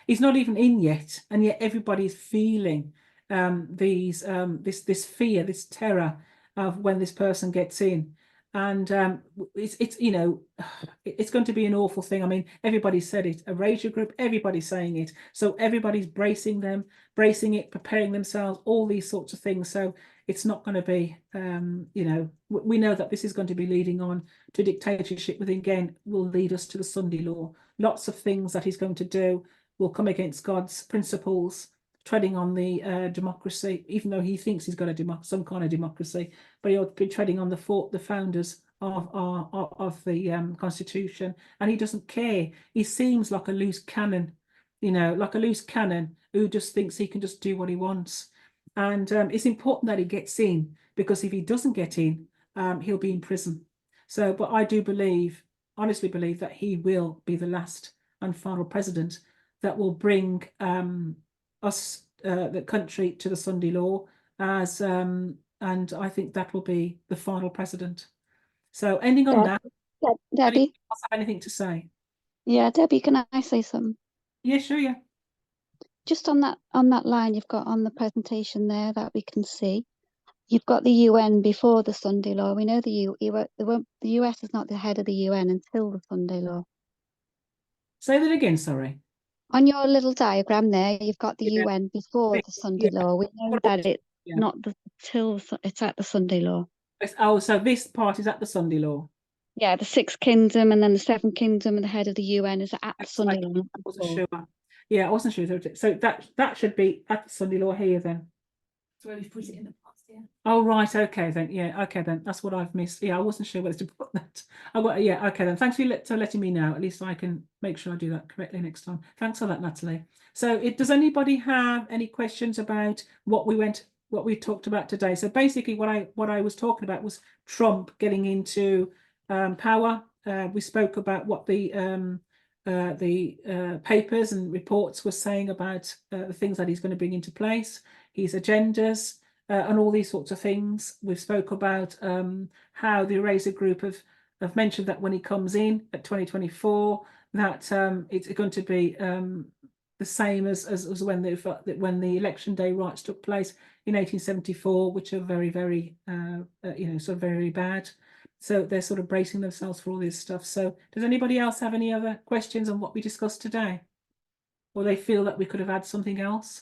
He's not even in yet, and yet everybody's feeling this fear, this terror of when this person gets in. And it's you know, it's going to be an awful thing. I mean, everybody said it, a erasure group, everybody's saying it. So everybody's bracing it, preparing themselves, all these sorts of things. So it's not going to be, you know, we know that this is going to be leading on to dictatorship, which again will lead us to the Sunday law. Lots of things that he's going to do will come against God's principles, treading on the democracy, even though he thinks he's got some kind of democracy, but he'll be treading on the founders of the Constitution, and he doesn't care. He seems like a loose cannon, you know, like a loose cannon who just thinks he can just do what he wants. And it's important that he gets in, because if he doesn't get in, he'll be in prison. So, but I do believe, honestly believe, that he will be the last and final president that will bring us, the country, to the Sunday law, as and I think that will be the final president. So ending on that, Debbie, have anything to say? Yeah, Debbie, can I say something? Yeah, sure, yeah. Just on that line you've got on the presentation there that we can see. You've got the UN before the Sunday law. We know the US is not the head of the UN until the Sunday law. Say that again, sorry. On your little diagram there, you've got the Yeah. UN before the Sunday Yeah. law. We know that it's Yeah. not till it's at the Sunday law. Oh, so this part is at the Sunday law. Yeah, the Sixth Kingdom and then the Seventh Kingdom and the head of the UN is at the Sunday law. I wasn't sure. Yeah, I wasn't sure. So that should be at the Sunday law here then. That's where we've put it in the past, yeah. Oh right, okay then. Yeah, okay then. That's what I've missed. Yeah, I wasn't sure whether to put that. Yeah, okay then. Thanks for letting me know. At least I can make sure I do that correctly next time. Thanks for that, Natalie. So does anybody have any questions about what we talked about today? So basically what I was talking about was Trump getting into power. We spoke about what the papers and reports were saying about the things that he's going to bring into place, his agendas, and all these sorts of things. We've spoke about how the Eraser Group have mentioned that when he comes in at 2024, that it's going to be the same as when the election day riots took place in 1874, which are very, very sort of very bad. So they're sort of bracing themselves for all this stuff. So does anybody else have any other questions on what we discussed today? Or they feel that we could have had something else?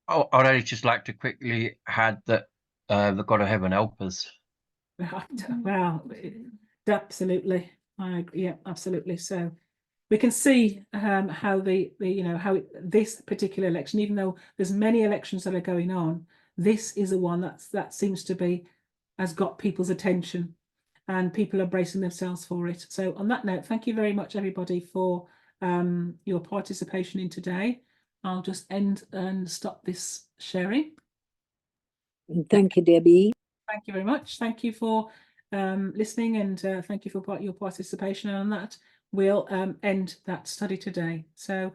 Oh, I'd only just like to quickly add that the God of Heaven help us. Wow, absolutely. I agree. Yeah, absolutely. So we can see how this particular election, even though there's many elections that are going on, this is a one that seems to be has got people's attention, and people are bracing themselves for it. So on that note, thank you very much, everybody, for your participation in today. I'll just end and stop this sharing. Thank you, Debbie. Thank you very much. Thank you for listening, and thank you for your participation. And on that, we'll end that study today. So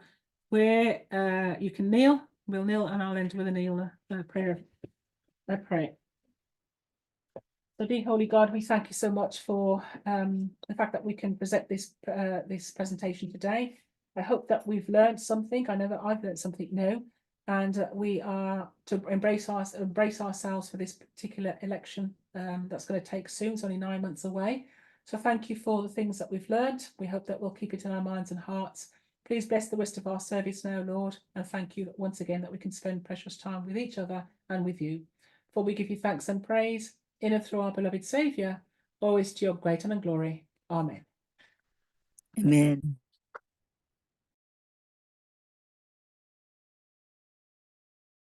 where you can kneel, we'll kneel, and I'll end with a kneel prayer. I pray. So, dear Holy God, we thank you so much for the fact that we can present this presentation today. I hope that we've learned something. I know that I've learned something new, and we are to embrace ourselves for this particular election that's going to take soon. It's only 9 months away. So thank you for the things that we've learned. We hope that we'll keep it in our minds and hearts. Please bless the rest of our service now, Lord, and thank you once again that we can spend precious time with each other and with you. For we give you thanks and praise in and through our beloved Saviour, always to your great honor and glory. Amen. Amen.